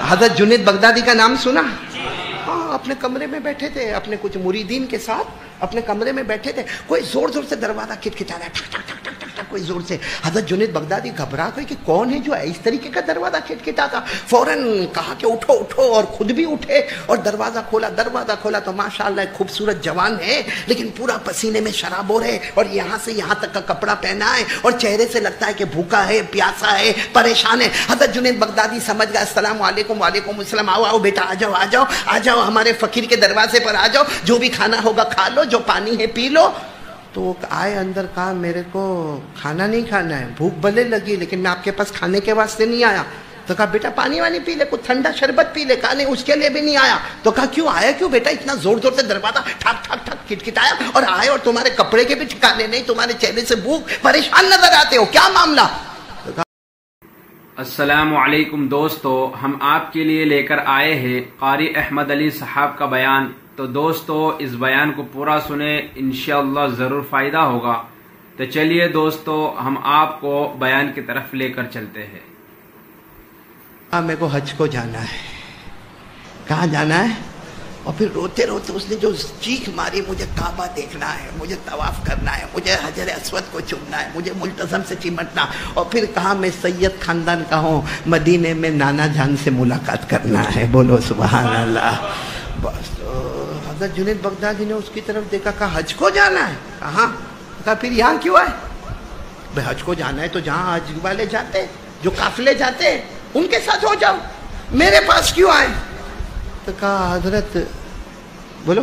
حضرت جنید بغدادی کا نام سنا؟ ہاں، اپنے کمرے میں بیٹھے تھے، اپنے کچھ مریدین کے ساتھ اپنے کمرے میں بیٹھے تھے، کوئی زور زور سے دروازہ کھٹکھٹا رہا ہے، ٹھک ٹھک ٹھک ٹھک ٹھک ٹھک، کوئی زور سے۔ حضرت جنید بغدادی گھبرا گئے کہ کون ہے جو اس طریقے کا دروازہ کھٹکھٹاتا۔ فوراً کہا کہ اٹھو اٹھو، اور خود بھی اٹھے اور دروازہ کھولا۔ دروازہ کھولا تو ماشاءاللہ ایک خوبصورت جوان ہے، لیکن پورا پسینے میں شراب ہو رہے، اور یہاں سے یہاں تک کا کپڑا پہنا ہے، اور چہرے سے لگتا ہے کہ بھوکا ہے، پیاسا ہے، پریشان ہے۔ حضرت جنید بغدادی سمجھ گیا، السلام علیکم۔ وعلیکم السلام۔ آؤ آؤ بیٹا، آ جاؤ آ جاؤ آ جاؤ، ہمارے فقیر کے دروازے پر آ جاؤ، جو بھی کھانا ہوگا کھا لو، جو پانی ہے پی لو۔ تو وہ آئے اندر، کہا میرے کو کھانا نہیں کھانا ہے، بھوک بھلے لگی لیکن میں آپ کے پاس کھانے کے واسطے نہیں آیا۔ تو کہا بیٹا پانی وانی پی لے، کچھ ٹھنڈا شربت پی لے۔ کہا نہیں، اس کے لیے بھی نہیں آیا۔ تو کہا کیوں آیا کیوں بیٹا؟ اتنا زور زور سے دروازہ ٹھک ٹھک ٹھک کھٹکھٹایا اور آئے، اور تمہارے کپڑے کے بھی ٹھکانے نہیں، تمہارے چہرے سے بھوک، پریشان نظر آتے ہو، کیا معاملہ؟ السلام علیکم دوستو، ہم آپ کے لیے لے کر آئے ہیں قاری احمد علی صاحب کا بیان۔ تو دوستو اس بیان کو پورا سنیں، انشاءاللہ ضرور فائدہ ہوگا۔ تو چلیے دوستو ہم آپ کو بیان کی طرف لے کر چلتے ہیں۔ میرے کو حج کو جانا ہے۔ کہاں جانا ہے؟ اور پھر روتے روتے اس نے جو چیخ ماری، مجھے کعبہ دیکھنا ہے، مجھے طواف کرنا ہے، مجھے حجر اسود کو چومنا ہے، مجھے ملتزم سے چمٹنا، اور پھر کہا میں سید خاندان کا ہوں، مدینے میں نانا جان سے ملاقات کرنا ہے۔ بولو سبحان اللہ۔ بس حضرت جنید بغدادی نے اس کی طرف دیکھا، کہا حج کو جانا ہے؟ کہاں؟ کہا پھر یہاں کیوں آئے؟ بھائی حج کو جانا ہے تو جہاں حج والے جاتے، جو قافلے جاتے ہیں ان کے ساتھ ہو جاؤ، میرے پاس کیوں آئے؟ تو کہا حضرت، بولو،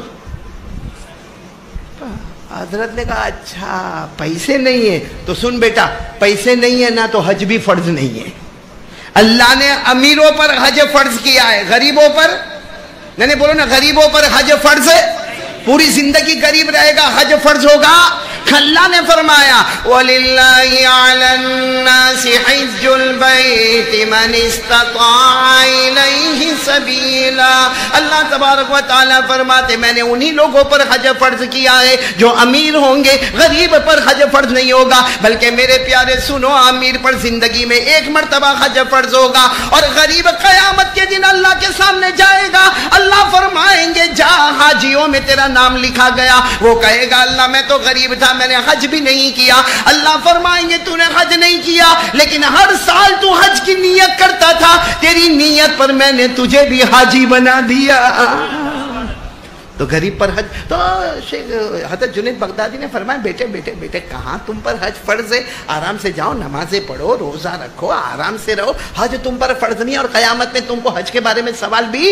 حضرت نے کہا اچھا پیسے نہیں ہیں تو سن بیٹا، پیسے نہیں ہے نا تو حج بھی فرض نہیں ہے۔ اللہ نے امیروں پر حج فرض کیا ہے، غریبوں پر نہیں، بولو نا، غریبوں پر حج فرض ہے، پوری زندگی غریب رہے گا حج فرض ہوگا۔ اللہ نے فرمایا وَلِلَّهِ عَلَى النَّاسِ حِجُّ الْبَيْتِ مَنِ اسْتَطَاعَ إِلَيْهِ سَبِيلًا۔ اللہ تبارک و تعالیٰ فرماتے میں نے انہی لوگوں پر حج فرض کیا ہے جو امیر ہوں گے، غریب پر حج فرض نہیں ہوگا۔ بلکہ میرے پیارے سنو، امیر پر زندگی میں ایک مرتبہ حج فرض ہوگا، اور غریب قیامت کے دن اللہ کے سامنے جائے گا، اللہ فرمائیں گے جا حاجیوں میں تیرا نام لکھا گیا۔ وہ کہے گا اللہ میں تو غریب تھا، میں نے حج بھی نہیں کیا۔ اللہ فرمائیں گے تو نے حج نہیں کیا، لیکن ہر سال تو حج کی نیت کرتا تھا، تیری نیت پر میں نے تجھے بھی حاجی بنا دیا۔ تو غریب پر حج، تو حضرت جنید بغدادی نے فرمایا بیٹے بیٹے بیٹے، کہاں تم پر حج فرض ہے؟ آرام سے جاؤ، نمازیں پڑھو، روزہ رکھو، آرام سے رہو، حج تم پر فرض نہیں، اور قیامت میں تم کو حج کے بارے میں سوال بھی۔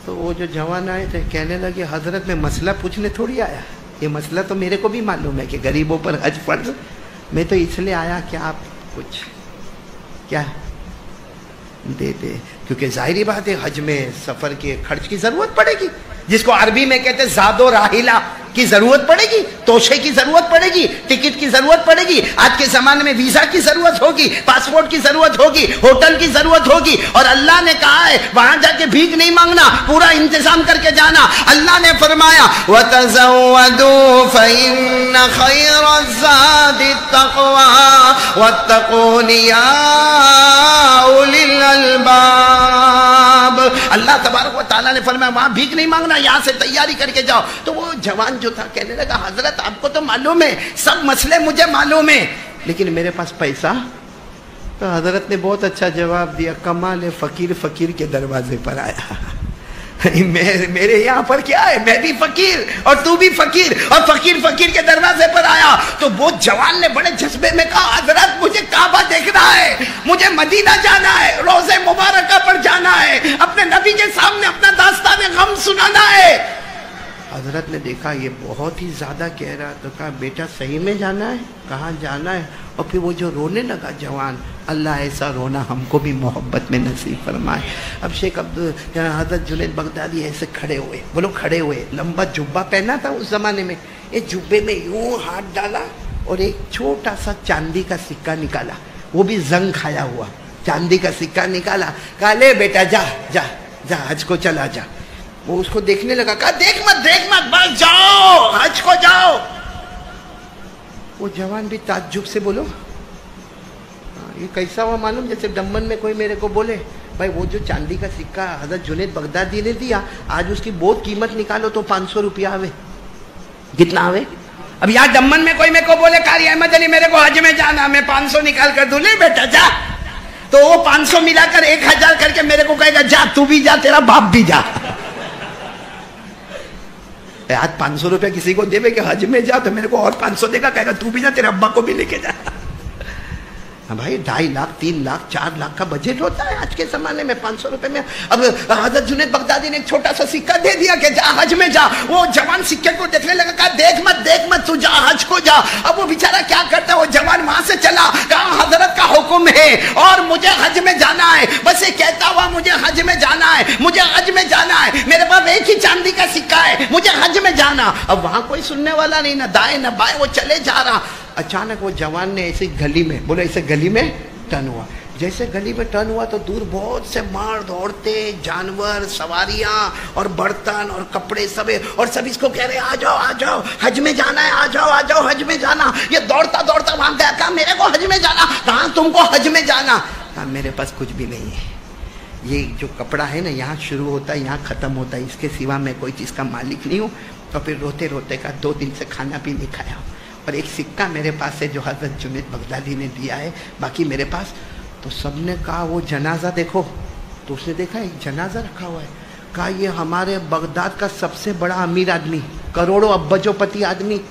تو وہ جو جوان آئے تھے کہنے لگے حضرت میں مسئلہ پوچھنے تھوڑی آیا، یہ مسئلہ تو میرے کو بھی معلوم ہے کہ غریبوں پر حج فرض، میں تو اس لیے آیا کہ آپ کچھ کیا دے دے، کیونکہ ظاہری بات ہے حج میں سفر کے خرچ کی ضرورت پڑے گی، جس کو عربی میں کہتے ہیں زاد و راحلہ کی ضرورت پڑے گی، توشے کی ضرورت پڑے گی، ٹکٹ کی ضرورت پڑے گی، آج کے زمانے میں ویزا کی ضرورت ہوگی، پاسپورٹ کی ضرورت ہوگی، ہوٹل کی ضرورت ہوگی، اور اللہ نے کہا ہے وہاں جا کے بھیک نہیں مانگنا، پورا انتظام کر کے جانا۔ اللہ نے فرمایا وَتَزَوَّدُوا فَإِنَّ خَيْرَ الزَّادِ التَّقْوَىٰ وَاتَّقُونِ يَا أُولِي الْأَلْبَابِ۔ اللہ تبارک و تعالیٰ نے فرمایا وہاں بھیک نہیں مانگنا، یہاں سے تیاری کر کے جاؤ۔ تو وہ جوان جو تھا کہنے لگا حضرت آپ کو تو معلوم ہے، سب مسئلے مجھے معلوم ہے، لیکن میرے پاس پیسہ۔ تو حضرت نے بہت اچھا جواب دیا، کمال فقیر فقیر کے دروازے پر آیا۔ میرے یہاں پر کیا ہے، میں بھی فقیر اور تو بھی فقیر، اور فقیر فقیر کے دروازے پر آیا۔ تو وہ جوان نے بڑے جذبے میں کہا حضرت مجھے کعبہ دیکھنا ہے، مجھے مدینہ جانا ہے، روضہ مبارکہ پر جانا ہے، اپنے نبی کے سامنے اپنا داستان غم سنانا ہے۔ حضرت نے دیکھا یہ بہت ہی زیادہ کہہ رہا، تو کہا بیٹا صحیح میں جانا ہے؟ کہاں جانا ہے؟ اور پھر وہ جو رونے لگا جوان، اللہ ایسا رونا ہم کو بھی محبت میں نصیب فرمائے۔ اب شیخ حضرت جنید بغدادی ایسے کھڑے ہوئے، بولو کھڑے ہوئے، لمبا جبہ پہنا تھا اس زمانے میں، ایک جبے میں یوں ہاتھ ڈالا اور ایک چھوٹا سا چاندی کا سکہ نکالا، وہ بھی زنگ کھایا ہوا چاندی کا سکہ نکالا، کہا لے بیٹا جا جا جا حج کو چلا جا۔ وہ اس کو دیکھنے لگا، کہا دیکھ مت بس جاؤ حج کو جاؤ۔ وہ جوان بھی تعجب سے، بولو یہ کیسا ہوا معلوم، جیسے ڈمن میں کوئی میرے کو بولے भाई वो जो चांदी का सिक्का हजरत जुनैद बगदादी ने दिया, आज उसकी बहुत कीमत निकालो तो 500 रुपया आवे। कितना आवे? अब यहाँ दमन में कोई मेरे को बोले कारी अहमद अली मेरे को हज में जाना, मैं 500 निकाल कर दूं, ले बेटा जा, तो वो 500 मिलाकर 1000 करके मेरे को कहेगा जा तू भी जा, तेरा बाप भी जा। आज 500 रुपया किसी को देवे कि हज में जा, तो मेरे को और 500 देगा, कहेगा तू भी जा, तेरे अब्बा को भी लेके जा। भाई 2.5 लाख 3 लाख 4 लाख का बजट होता है आज के जमाने में, 500 रुपए में। अब हजरत जुनैद बगदादी ने एक छोटा सा सिक्का दे दिया कि जा हज में जा। वो जवान सिक्के को देखने लगा, कहा देख मत तू जा, हज को जा। अब वो बेचारा क्या करता है, वो जवान वहां से चला, कहा हजरत का हुक्म है और मुझे हज में जाना है, बस ये कहता हुआ मुझे हज में जाना है, मुझे हज में जाना है, मेरे पास एक ही चांदी का सिक्का है, मुझे हज में जाना। अब वहां कोई सुनने वाला नहीं, ना दाएं ना बाएं, वो चले जा रहा। अचानक वो जवान ने ऐसे गली में बोले, ऐसे गली में टर्न हुआ। जैसे गली में टर्न हुआ तो दूर बहुत से मर्द, औरतें, जानवर, सवारियां और बर्तन और कपड़े सब, और सब इसको कह रहे आ जाओ हज में जाना है, आ जाओ हज में जाना। ये दौड़ता दौड़ता वहां गया, कहा मेरे को हज में जाना। कहा तुमको हज में जाना? कहा मेरे पास कुछ भी नहीं है, ये जो कपड़ा है ना यहाँ शुरू होता है यहाँ खत्म होता है, इसके सिवा मैं कोई चीज़ का मालिक नहीं हूँ। और फिर रोते रोते का 2 दिन से खाना भी नहीं खाया, और एक सिक्का मेरे पास है जो हजरत जुनैद बगदादी ने दिया है, बाकी मेरे पास। तो सबने कहा वो जनाजा देखो, तो उसने देखा एक जनाजा रखा हुआ है। कहा ये हमारे बगदाद का सबसे बड़ा अमीर आदमी, करोड़ों अब्बजोपति आदमी,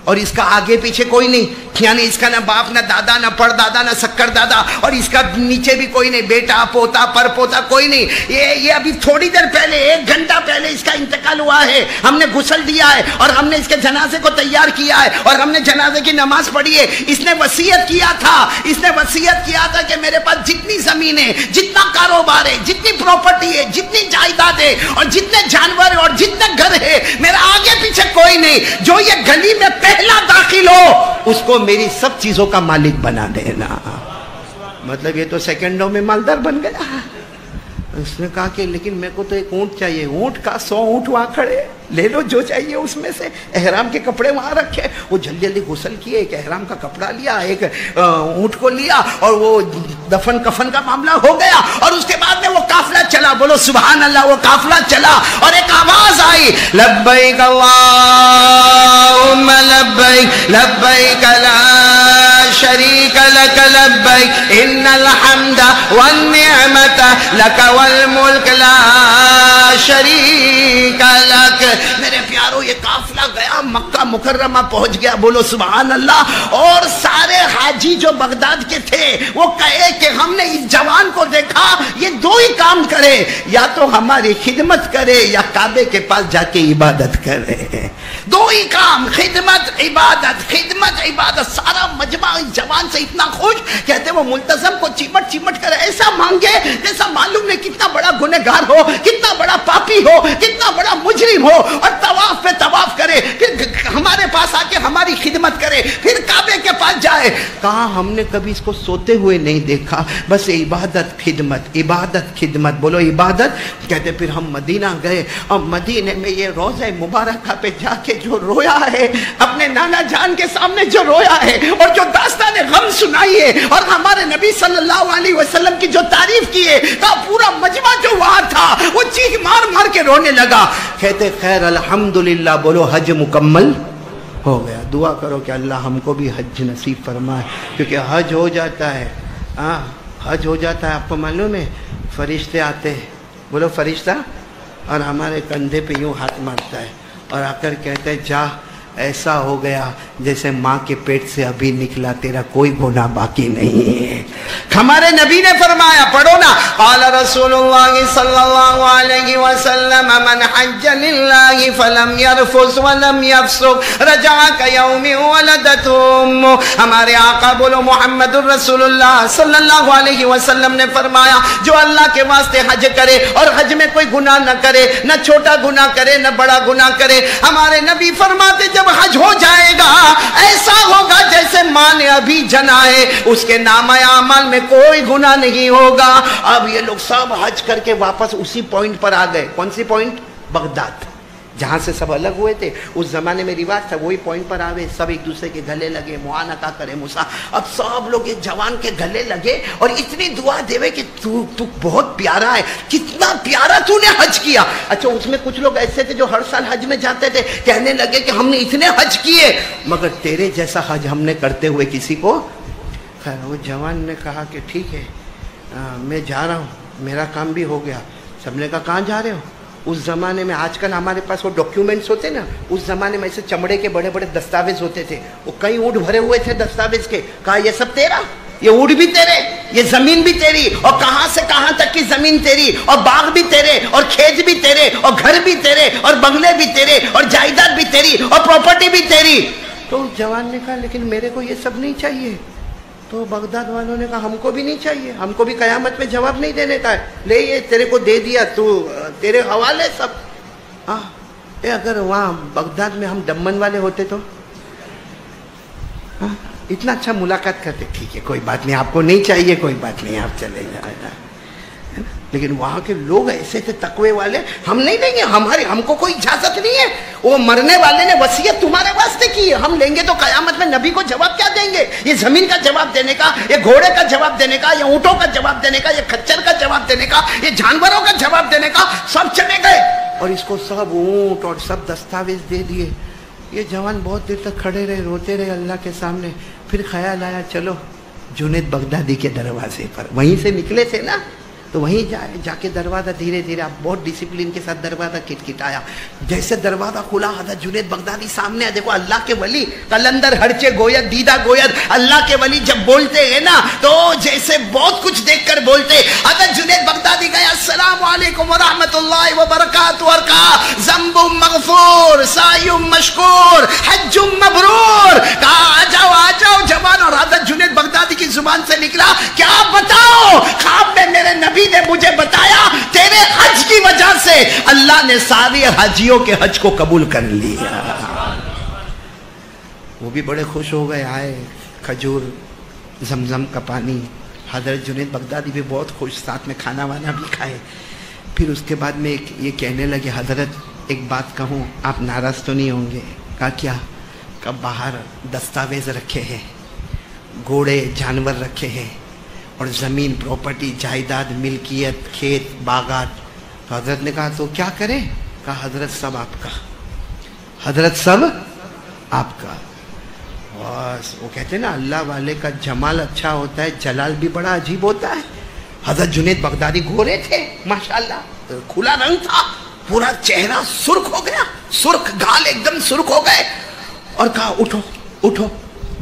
और इसका आगे पीछे कोई नहीं, यानी इसका ना बाप ना दादा ना परदादा ना शक्कर दादा, और इसका नीचे भी कोई नहीं, बेटा पोता परपोता कोई नहीं। ये अभी थोड़ी देर पहले 1 घंटा पहले इसका इंतकाल हुआ है, हमने गुस्ल दिया है और हमने इसके जनाजे को तैयार किया है और हमने जनाजे की नमाज पढ़ी है। इसने वसीयत किया था कि मेरे पास जितनी जमीन है, जितना कारोबार है, जितनी प्रॉपर्टी है, जितनी जायदाद है और जितने जानवर और जितने घर है, मेरा आगे पीछे कोई नहीं, जो ये गली में पहला दाखिल हो उसको मेरी सब चीजों का मालिक बना देना। मतलब ये तो सेकंडों में मालदार बन गया। उसने कहा कि लेकिन मेरे को तो एक ऊंट चाहिए। ऊंट का 100 ऊंट वहां खड़े, ले लो जो चाहिए उसमें से। एहराम के कपड़े वहां रखे, वो जल्दी जल्दी गुस्ल किए, एक एहराम का कपड़ा लिया, एक ऊंट को लिया, और वो दफन कफन का मामला हो गया। और उसके बाद में वो काफिला चला, बोलो सुभान अल्लाह। वो काफिला चला और एक आवाज आई, लब्बैक अल्लाहुम्मा लब्बैक लब्बैक ला शरीक लक लब्बैक इन्नल हम्दा वन निअमता लक वल मुल्क ला शरीक लक। मेरे प्यारो ये काफिला गया, मक्का मुकर्रमा पहुंच गया, बोलो सुभान अल्लाह। और सारे हाजी जो बगदाद के थे वो कहे कि हमने इस जवान को देखा, ये 2 ही काम करे, या तो हमारी खिदमत करे या काबे के पास जाके इबादत करे। 2 ही काम, खिदमत इबादत। सारा मजमा इस जवान से इतना खुश, कहते वो मुल्तजम को चिमट कर ऐसा मांगे जैसा मालूम नहीं कितना बड़ा गुनहगार हो, कितना बड़ा पापी हो, कितना बड़ा मुजरिम हो, और तवाफ पे तवाफ करे, फिर हमारे पास आके हमारी खिदमत करे, फिर काबे के पास जाए। कहा हमने कभी इसको सोते हुए नहीं देखा, बस इबादत खिदमत। बोलो इबादत। कहते फिर हम मदीना गए, और मदीने में ये रोज़े मुबारका पे जाके जो रोया है, अपने नाना जान के सामने जो रोया है, और जो दास्तान गम सुनाई है, और हमारे नबी सल्लल्लाहु अलैहि वसल्लम की जो तारीफ की है, का पूरा मजमा जो वहां था वो चीख मार के रोने लगा। कहते खैर अल्हम्दुलिल्लाह, बोलो हज मुकम्मल हो गया। दुआ करो कि अल्लाह हमको भी हज नसीब फरमाए, क्योंकि हज हो जाता है, हज हो जाता है, आपको मालूम है, फरिश्ते आते हैं, बोलो फरिश्ता, और हमारे कंधे पे यूं हाथ मारता है और आकर कहते हैं जा, ऐसा हो गया जैसे माँ के पेट से अभी निकला, तेरा कोई गुनाह बाकी नहीं है। हमारे नबी ने फरमाया, पढ़ो ना, क़ाल रसूलुल्लाह सल्लल्लाहु अलैहि वसल्लम मन हज्ज लिल्लाहि फलम यरफुस वलम यफसुक रजअ कयौमि वलदतु उम्मु। हमारे आका बोलो मुहम्मदुर रसूलुल्लाह सल्लल्लाहु अलैहि वसल्लम ने फरमाया, जो अल्लाह के वास्ते हज करे और हज में कोई गुनाह न करे, न छोटा गुनाह करे न बड़ा गुनाह करे, हमारे नबी फरमाते जब हज हो जाएगा ऐसा होगा जैसे माँ ने अभी जना है, उसके नामा अमल में कोई गुनाह नहीं होगा। अब ये लोग सब हज करके वापस उसी पॉइंट पर आ गए। कौन सी पॉइंट? बगदाद। جہاں سے سب الگ ہوئے تھے اس زمانے میں رواج تھا وہی پوائنٹ پر آوے سب ایک دوسرے کے گلے لگے معانقہ کرے مسا. اب سب لوگ ایک جوان کے گلے لگے اور اتنی دعا دیوے کہ تو بہت پیارا ہے, کتنا پیارا تو نے حج کیا. اچھا اس میں کچھ لوگ ایسے تھے جو ہر سال حج میں جاتے تھے, کہنے لگے کہ ہم نے اتنے حج کیے مگر تیرے جیسا حج ہم نے کرتے ہوئے کسی کو. خیر وہ جوان نے کہا کہ ٹھیک ہے میں جا رہا ہوں, میرا کام بھی ہو گیا. سب نے کہا کہاں جا رہے ہو؟ اس زمانے میں آج کل ہمارے پاس وہ ڈاکیومنٹس ہوتے نا, اس زمانے میں ایسے چمڑے کے بڑے بڑے دستاویز ہوتے تھے, وہ کئی اونٹ بھرے ہوئے تھے دستاویز کے. کہا یہ سب تیرا, یہ اونٹ بھی تیرے, یہ زمین بھی تیری, اور کہاں سے کہاں تک کی زمین تیری, اور باغ بھی تیرے, اور کھیت بھی تیرے, اور گھر بھی تیرے, اور بنگلے بھی تیرے, اور جائیداد بھی تیری, اور پراپرٹی بھی تیری. تو جوان نے کہا لیکن میرے کو یہ سب نہیں چاہیے. تو بغداد والوں نے کہا ہم کو بھی نہیں چاہیے, ہم کو بھی قیامت میں جواب نہیں دینے کا ہے, لے یہ تیرے کو دے دیا, تو تیرے حوالے سب. اگر وہاں بغداد میں ہم دمن والے ہوتے تو اتنا اچھا ملاقات کرتے, ٹھیک ہے کوئی بات نہیں, آپ کو نہیں چاہیے کوئی بات نہیں, آپ چلے جائیں. لیکن وہاں کے لوگ ایسے تھے تقوی والے, ہم نہیں لیں گے, ہم کو کوئی اجازت نہیں ہے. وہ مرنے والے نے وصیت تمہارے واسطے کی ہے, ہم لیں گے تو قیامت میں نبی کو جواب کیا دیں گے؟ یہ زمین کا جواب دینے کا, یہ گھوڑے کا جواب دینے کا, یہ اونٹوں کا جواب دینے کا, یہ کچر کا جواب دینے کا, یہ جانوروں کا جواب دینے کا. سب چلے گئے اور اس کو سب اونٹ اور سب دستاویز دے دیے. یہ جوان بہت دیر تک کھڑے رہے, روتے رہے اللہ کے سامنے. پھر خیال آیا چلو جنید بغدادی کے دروازے پر, وہیں سے نکلے تھے نا, تو وہیں جا کے دروازہ دھیرے دھیرے, آپ بہت ڈسپلن کے ساتھ دروازہ کٹکھٹایا. جیسے دروازہ کھلا حضرت جنید بغدادی سامنے ہے. دیکھو اللہ کے ولی قلندر ہرچے گوید دیدہ گوید, اللہ کے ولی جب بولتے ہیں نا تو جیسے بہت کچھ دیکھ کر بولتے. حضرت جنید بغدادی گئے السلام علیکم ورحمۃ اللہ وبرکاتہ, اور کہا ذنب مغفور سعی مشکور حج مبرور. کہا آ جاؤ جوان. اور حضرت جنید بغدادی کی زبان سے نکلا کیا بتاؤ, خواب میں میرے نبی نے مجھے بتایا تیرے حج کی وجہ سے اللہ نے سارے حاجیوں کے حج کو قبول کر لیا. وہ بھی بڑے خوش ہو گئے, آئے کھجور زمزم کا پانی. حضرت جنید بغدادی بھی بہت خوش, ساتھ میں کھانا وانا بھی کھائے. پھر اس کے بعد میں یہ کہنے لگے حضرت ایک بات کہوں, آپ ناراض تو نہیں ہوں گے؟ کہا کیا؟ کہ باہر دستاویز رکھے ہیں, گھوڑے جانور رکھے ہیں, اور زمین پراپرٹی جائیداد ملکیت کھیت باغات. تو حضرت نے کہا تو کیا کریں؟ کہا حضرت سب آپ کا, حضرت سب آپ کا. بس وہ کہتے ہیں نا اللہ والے کا جمال اچھا ہوتا ہے, جلال بھی بڑا عجیب ہوتا ہے. حضرت جنید بغدادی گورے تھے ماشاءاللہ, کھلا رنگ تھا, پورا چہرہ سرخ ہو گیا, سرخ گال ایک دم سرخ ہو گئے. اور کہا اٹھو اٹھو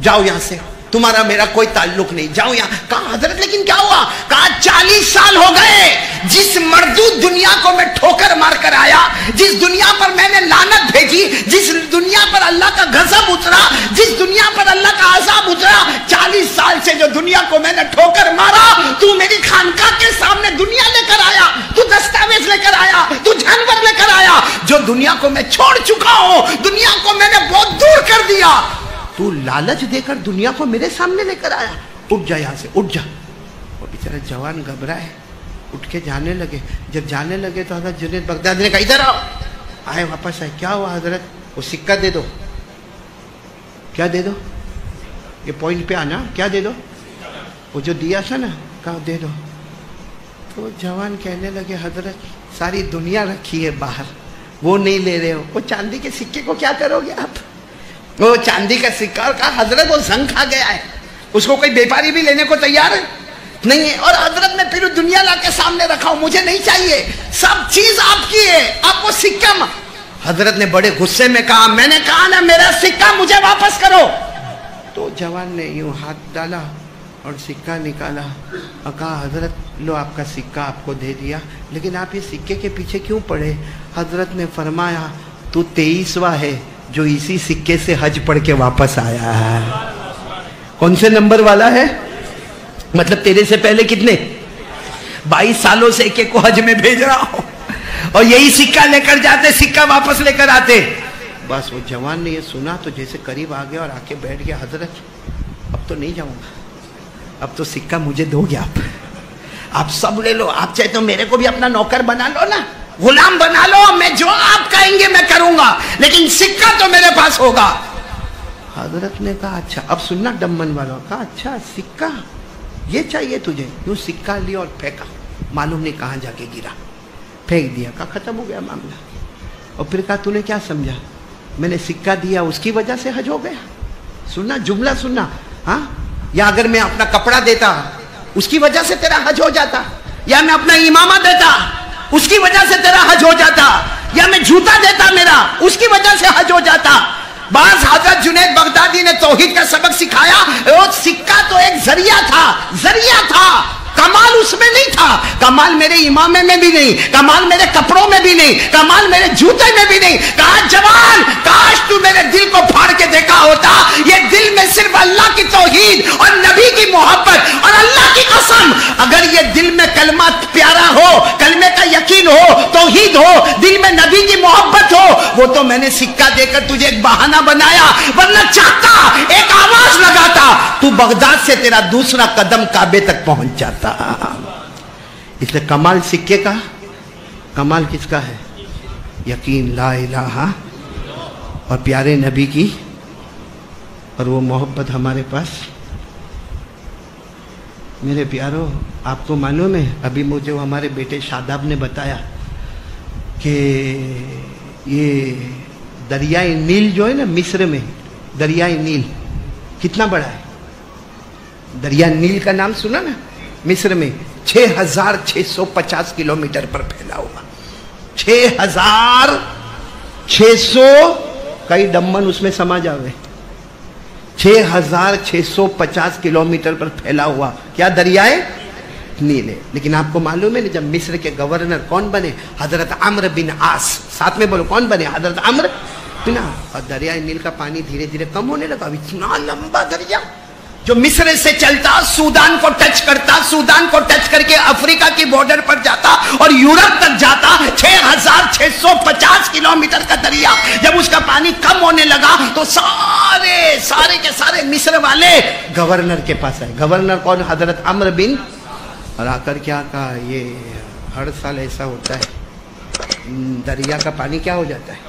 جاؤ یہاں سے, تمہارا میرا کوئی تعلق نہیں, جاؤ یہاں. کہا حضرت لیکن کیا ہوا؟ کہا 40 سال ہو گئے جس مردود دنیا کو میں ٹھوکر مار کر آیا, جس دنیا پر میں نے لعنت بھیجی, جس دنیا پر اللہ کا غضب اترا, جس دنیا پر اللہ کا عذاب اترا, 40 سال سے جو دنیا کو میں نے ٹھوکر مارا, تو میری خانقاہ کے سامنے دنیا لے کر آیا, تو دستاویز لے کر آیا, تو جانور لے کر آیا. جو دنیا کو میں چھوڑ چکا ہوں, دنیا کو میں نے بہت دور کر دیا, تو لالچ دے کر دنیا کو میرے سامنے لے کر آیا. اٹھ جا یہاں سے, اٹھ جا. وہ بیچارہ جوان گھبرائے, اٹھ کے جانے لگے. جب جانے لگے تو حضرت جنید بغدادی نے کہا ادھر آؤ. آئے واپس آئے. کیا ہوا حضرت؟ وہ سکہ دے دو. کیا دے دو؟ یہ پوائنٹ پہ آنا, کیا دے دو؟ وہ جو دیا تھا نا, کہا دے دو. تو جوان کہنے لگے حضرت ساری دنیا رکھی ہے باہر, وہ نہیں لے رہے ہو, وہ چاندی کے سکے کو کیا کرو گے آپ؟ وہ چاندی کا سکہ. اور کہا حضرت وہ زنگ کھا گیا ہے, اس کو کوئی بیپاری بھی لینے کو تیار نہیں ہے, اور حضرت میں پھر دنیا لا کے سامنے رکھا ہوں, مجھے نہیں چاہیے, سب چیز آپ کی ہے, آپ کو سکہ. حضرت نے بڑے غصے میں کہا میں نے کہا نا میرا سکہ مجھے واپس کرو. تو جوان نے یوں ہاتھ ڈالا اور سکہ نکالا اور کہا حضرت لو آپ کا سکہ آپ کو دے دیا, لیکن آپ یہ سکے کے پیچھے کیوں پڑے؟ حضرت نے فرمایا تو 23واں ہے جو اسی سکے سے حج پڑھ کے واپس آیا ہے. کون سے نمبر والا ہے؟ مطلب تیرے سے پہلے کتنے 22 سالوں سے ایک ایک کو حج میں بھیج رہا ہوں, اور یہی سکہ لے کر جاتے, سکہ واپس لے کر آتے. بس وہ جوان نے یہ سنا تو جیسے قریب آ گیا اور آ کے بیٹھ گیا. حضرت اب تو نہیں جاؤں گا, اب تو سکہ مجھے دو گے آپ سب لے لو, آپ چاہے تو میرے کو بھی اپنا نوکر بنا لو نا, غلام بنا لو, میں جو آپ کہیں گے میں کروں گا, لیکن سکہ تو میرے پاس ہوگا. حضرت نے کہا اچھا, اب سننا ڈمن والوں, کہا اچھا سکہ یہ چاہیے تجھے, یوں سکہ لیا اور پھینکا, معلوم نہیں کہاں جا کے گرا, پھینک دیا, کہا ختم ہو گیا معاملہ. اور پھر کہا تو نے کیا سمجھا, میں نے سکہ دیا اس کی وجہ سے حج ہو گیا؟ سننا جملہ سننا, ہاں, یا اگر میں اپنا کپڑا دیتا اس کی وجہ سے تیرا حج ہو جاتا, یا میں اپنا امامہ دیتا اس کی وجہ سے تیرا حج ہو جاتا, یا میں جوتا دیتا میرا اس کی وجہ سے حج ہو جاتا. بعض حضرت جنید بغدادی نے توحید کا سبق سکھایا, وہ سکہ تو ایک ذریعہ تھا, کمال اس میں نہیں تھا, کمال میرے امامے میں بھی نہیں, کمال میرے کپڑوں میں بھی نہیں, کمال میرے جوتے میں بھی نہیں. کہا جوان کاش تو میرے دل کو پھاڑ کے دیکھا ہوتا, یہ دل میں صرف اللہ کی توحید اور نبی کی محبت, اور اللہ کی قسم اگر یہ دل میں کلمہ پیارا ہو, کلمے کا یقین ہو, توحید ہو, دل میں نبی کی محبت ہو, وہ تو میں نے سکہ دے کر تجھے ایک بہانہ بنایا, ورنہ چاہتا ایک آواز لگاتا تو بغداد سے تیرا دوسرا قدم کعبے تک پہنچ جاتا. اس لئے کمال سکے کا, کمال کس کا ہے؟ یقین لا الہ اور پیارے نبی کی, اور وہ محبت ہمارے پاس. میرے پیارو, آپ کو معلوم ہے ابھی مجھے ہمارے بیٹے شاداب نے بتایا کہ یہ دریائے نیل جو ہے نا مصر میں, دریائے نیل کتنا بڑا ہے؟ دریا نیل کا نام سنا نا, مصر میں 6650 کلومیٹر پر پھیلا ہوا, 6600, کئی ڈمن اس میں سما جاوے, 6650 کلومیٹر پر پھیلا ہوا کیا دریائے نیل ہے. لیکن آپ کو معلوم ہے جب مصر کے گورنر کون بنے؟ حضرت عمرو بن عاص, ساتھ میں بولو کون بنے؟ حضرت عمرو بن عاص. اور دریائے نیل کا پانی دھیرے دھیرے کم ہونے لگا, اتنا لمبا دریا جو مصر سے چلتا, سودان کو ٹچ کرتا, سودان کو ٹچ کر کے افریقہ کی بارڈر پر جاتا اور یورپ تک جاتا, 6650 کلومیٹر کا دریا. جب اس کا پانی کم ہونے لگا تو سارے کے سارے مصر والے گورنر کے پاس آئے. گورنر کون؟ حضرت عمرو بن, اور آ کر کیا کہا, یہ ہر سال ایسا ہوتا ہے, دریا کا پانی کیا ہو جاتا ہے,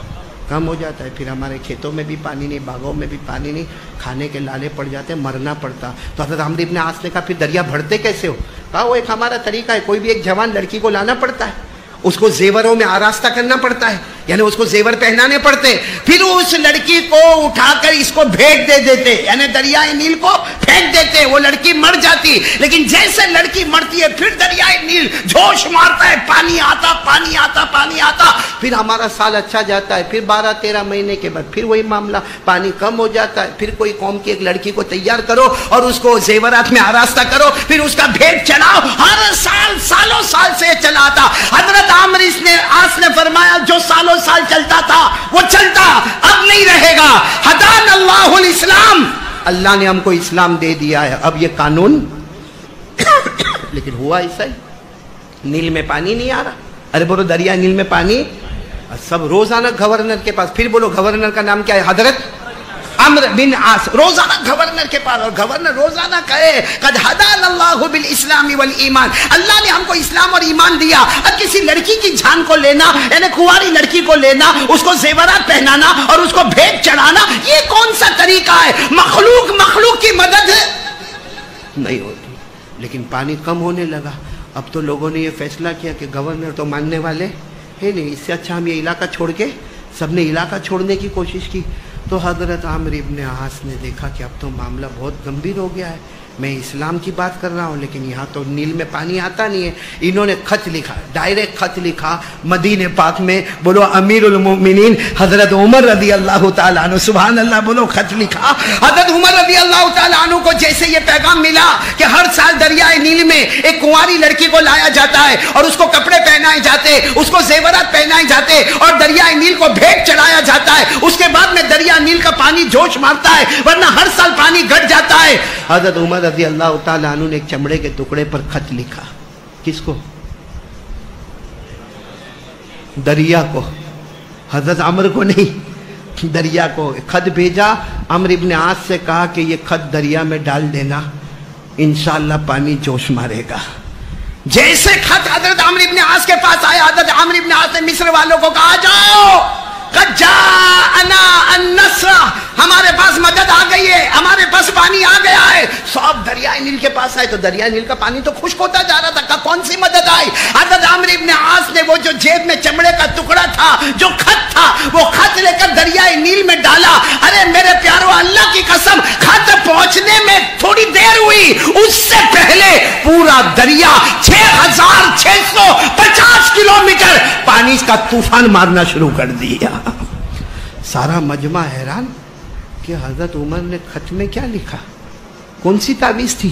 کم ہو جاتا ہے, پھر ہمارے کھیتوں میں بھی پانی نہیں, باغوں میں بھی پانی نہیں, کھانے کے لالے پڑ جاتے, مرنا پڑتا. تو حضرت عمرو بن عاص نے کہا پھر دریا بڑھتے کیسے ہو؟ کہا وہ ایک ہمارا طریقہ ہے, کوئی بھی ایک جوان لڑکی کو لانا پڑتا ہے, اس کو زیوروں میں آراستہ کرنا پڑتا ہے, یعنی اس کو زیور پہنانے پڑتے, پھر اس لڑکی کو اٹھا کر اس کو بھیج دے دیتے, یعنی دریائے نیل کو پھینک دیتے, وہ لڑکی مر جاتی. لیکن جیسے لڑکی مرتی ہے پھر دریائے نیل جوش مارتا ہے, پانی آتا پانی آتا پانی آتا, پھر ہمارا سال اچھا جاتا ہے, پھر 12-13 مہینے کے بعد پھر وہی معاملہ, پانی کم ہو جاتا ہے, پھر کوئی قوم کی ایک لڑکی کو تیار کرو اور اس کو زیورات میں آراستہ کرو, پھر اس کا بھیٹ چلاؤ, ہر سال سالوں سال سے چلا آتا. حضرت عمرو نے عاص نے فرمایا جو سالوں سال چلتا تھا وہ چلتا, اب نہیں رہے گا. ہدان اللہ الاسلام, اللہ نے ہم کو اسلام دے دیا ہے, اب یہ قانون. لیکن ہوا ایسا ہی, نیل میں پانی نہیں آ رہا. ارے بولو دریا نیل میں پانی, سب روزانہ گورنر کے پاس. پھر بولو گورنر کا نام کیا ہے؟ حضرت عمرو بن عاص, روزانہ گورنر کے پاس, اور گورنر روزانہ کہے قد ہدانا اللہ بالاسلام والایمان, اللہ نے ہم کو اسلام اور ایمان دیا. اب کسی لڑکی کی جان کو لینا, یعنی کنواری لڑکی کو لینا, اس کو زیورات پہنانا اور اس کو بھیٹ چڑھانا, یہ کون سا طریقہ ہے؟ مخلوق کی مدد نہیں ہوتی. لیکن پانی کم ہونے لگا, اب تو لوگوں نے یہ فیصلہ کیا کہ گورنر تو ماننے والے ہے نہیں, اس سے اچھا ہم یہ علاقہ چھوڑ کے, سب نے علاقہ چھوڑنے کی کوشش کی. تو حضرت عمرو بن عاص نے دیکھا کہ اب تو معاملہ بہت گمبھیر ہو گیا ہے, میں اسلام کی بات کر رہا ہوں لیکن یہاں تو نیل میں پانی آتا نہیں ہے. انہوں نے خط لکھا, ڈائریکٹ خط لکھا مدینہ پاک میں, بولو امیر المومنین حضرت عمر رضی اللہ تعالیٰ عنہ, سبحان اللہ بولو, خط لکھا حضرت عمر رضی اللہ تعالیٰ عنہ کو. جیسے یہ پیغام ملا کہ ہر سال دریائے نیل میں ایک کنواری لڑکی کو لایا جاتا ہے اور اس کو کپڑے پہنائے جاتے, اس کو زیورات پہنائے جاتے اور دریائے نیل کو بھیٹ چڑھایا جاتا ہے, اس کے بعد میں دریا نیل کا پانی جوش مارتا ہے, ورنہ ہر سال پانی گھٹ جاتا ہے. حضرت عمر رضی اللہ تعالیٰ عنہ نے ایک چمڑے کے ٹکڑے پر خط لکھا. کس کو؟ دریا کو, حضرت عمر کو نہیں, دریا کو خط بھیجا. عمرو بن عاص سے کہا کہ یہ خط دریا میں ڈال دینا, انشاءاللہ پانی جوش مارے گا. جیسے خط حضرت عمرو بن عاص کے پاس آیا ہے حضرت عمرو ابن عاص نے مصر والوں کو کہا جاؤ قد جاءنا النصر، ہمارے پاس مدد آ گئی ہے، ہمارے پاس پانی آ گیا ہے. سب دریائے نیل کے پاس آئے تو دریائے نیل کا پانی تو خشک ہوتا جا رہا تھا. کون سی مدد آئی؟ حضرت عمرو ابن عاص نے وہ جو جیب میں چمڑے کا ٹکڑا تھا، جو خط تھا، وہ خط لے کر دریائے نیل میں ڈالا. ارے میرے پیارو، اللہ کی قسم، خط پہنچنے میں تھوڑی دیر ہوئی، اس سے پہلے پورا دریا 6650 کلومیٹر پانی کا طوفان مارنا شروع کر دیا. سارا مجمع حیران کہ حضرت عمر نے خط میں کیا لکھا، کون سی تعویذ تھی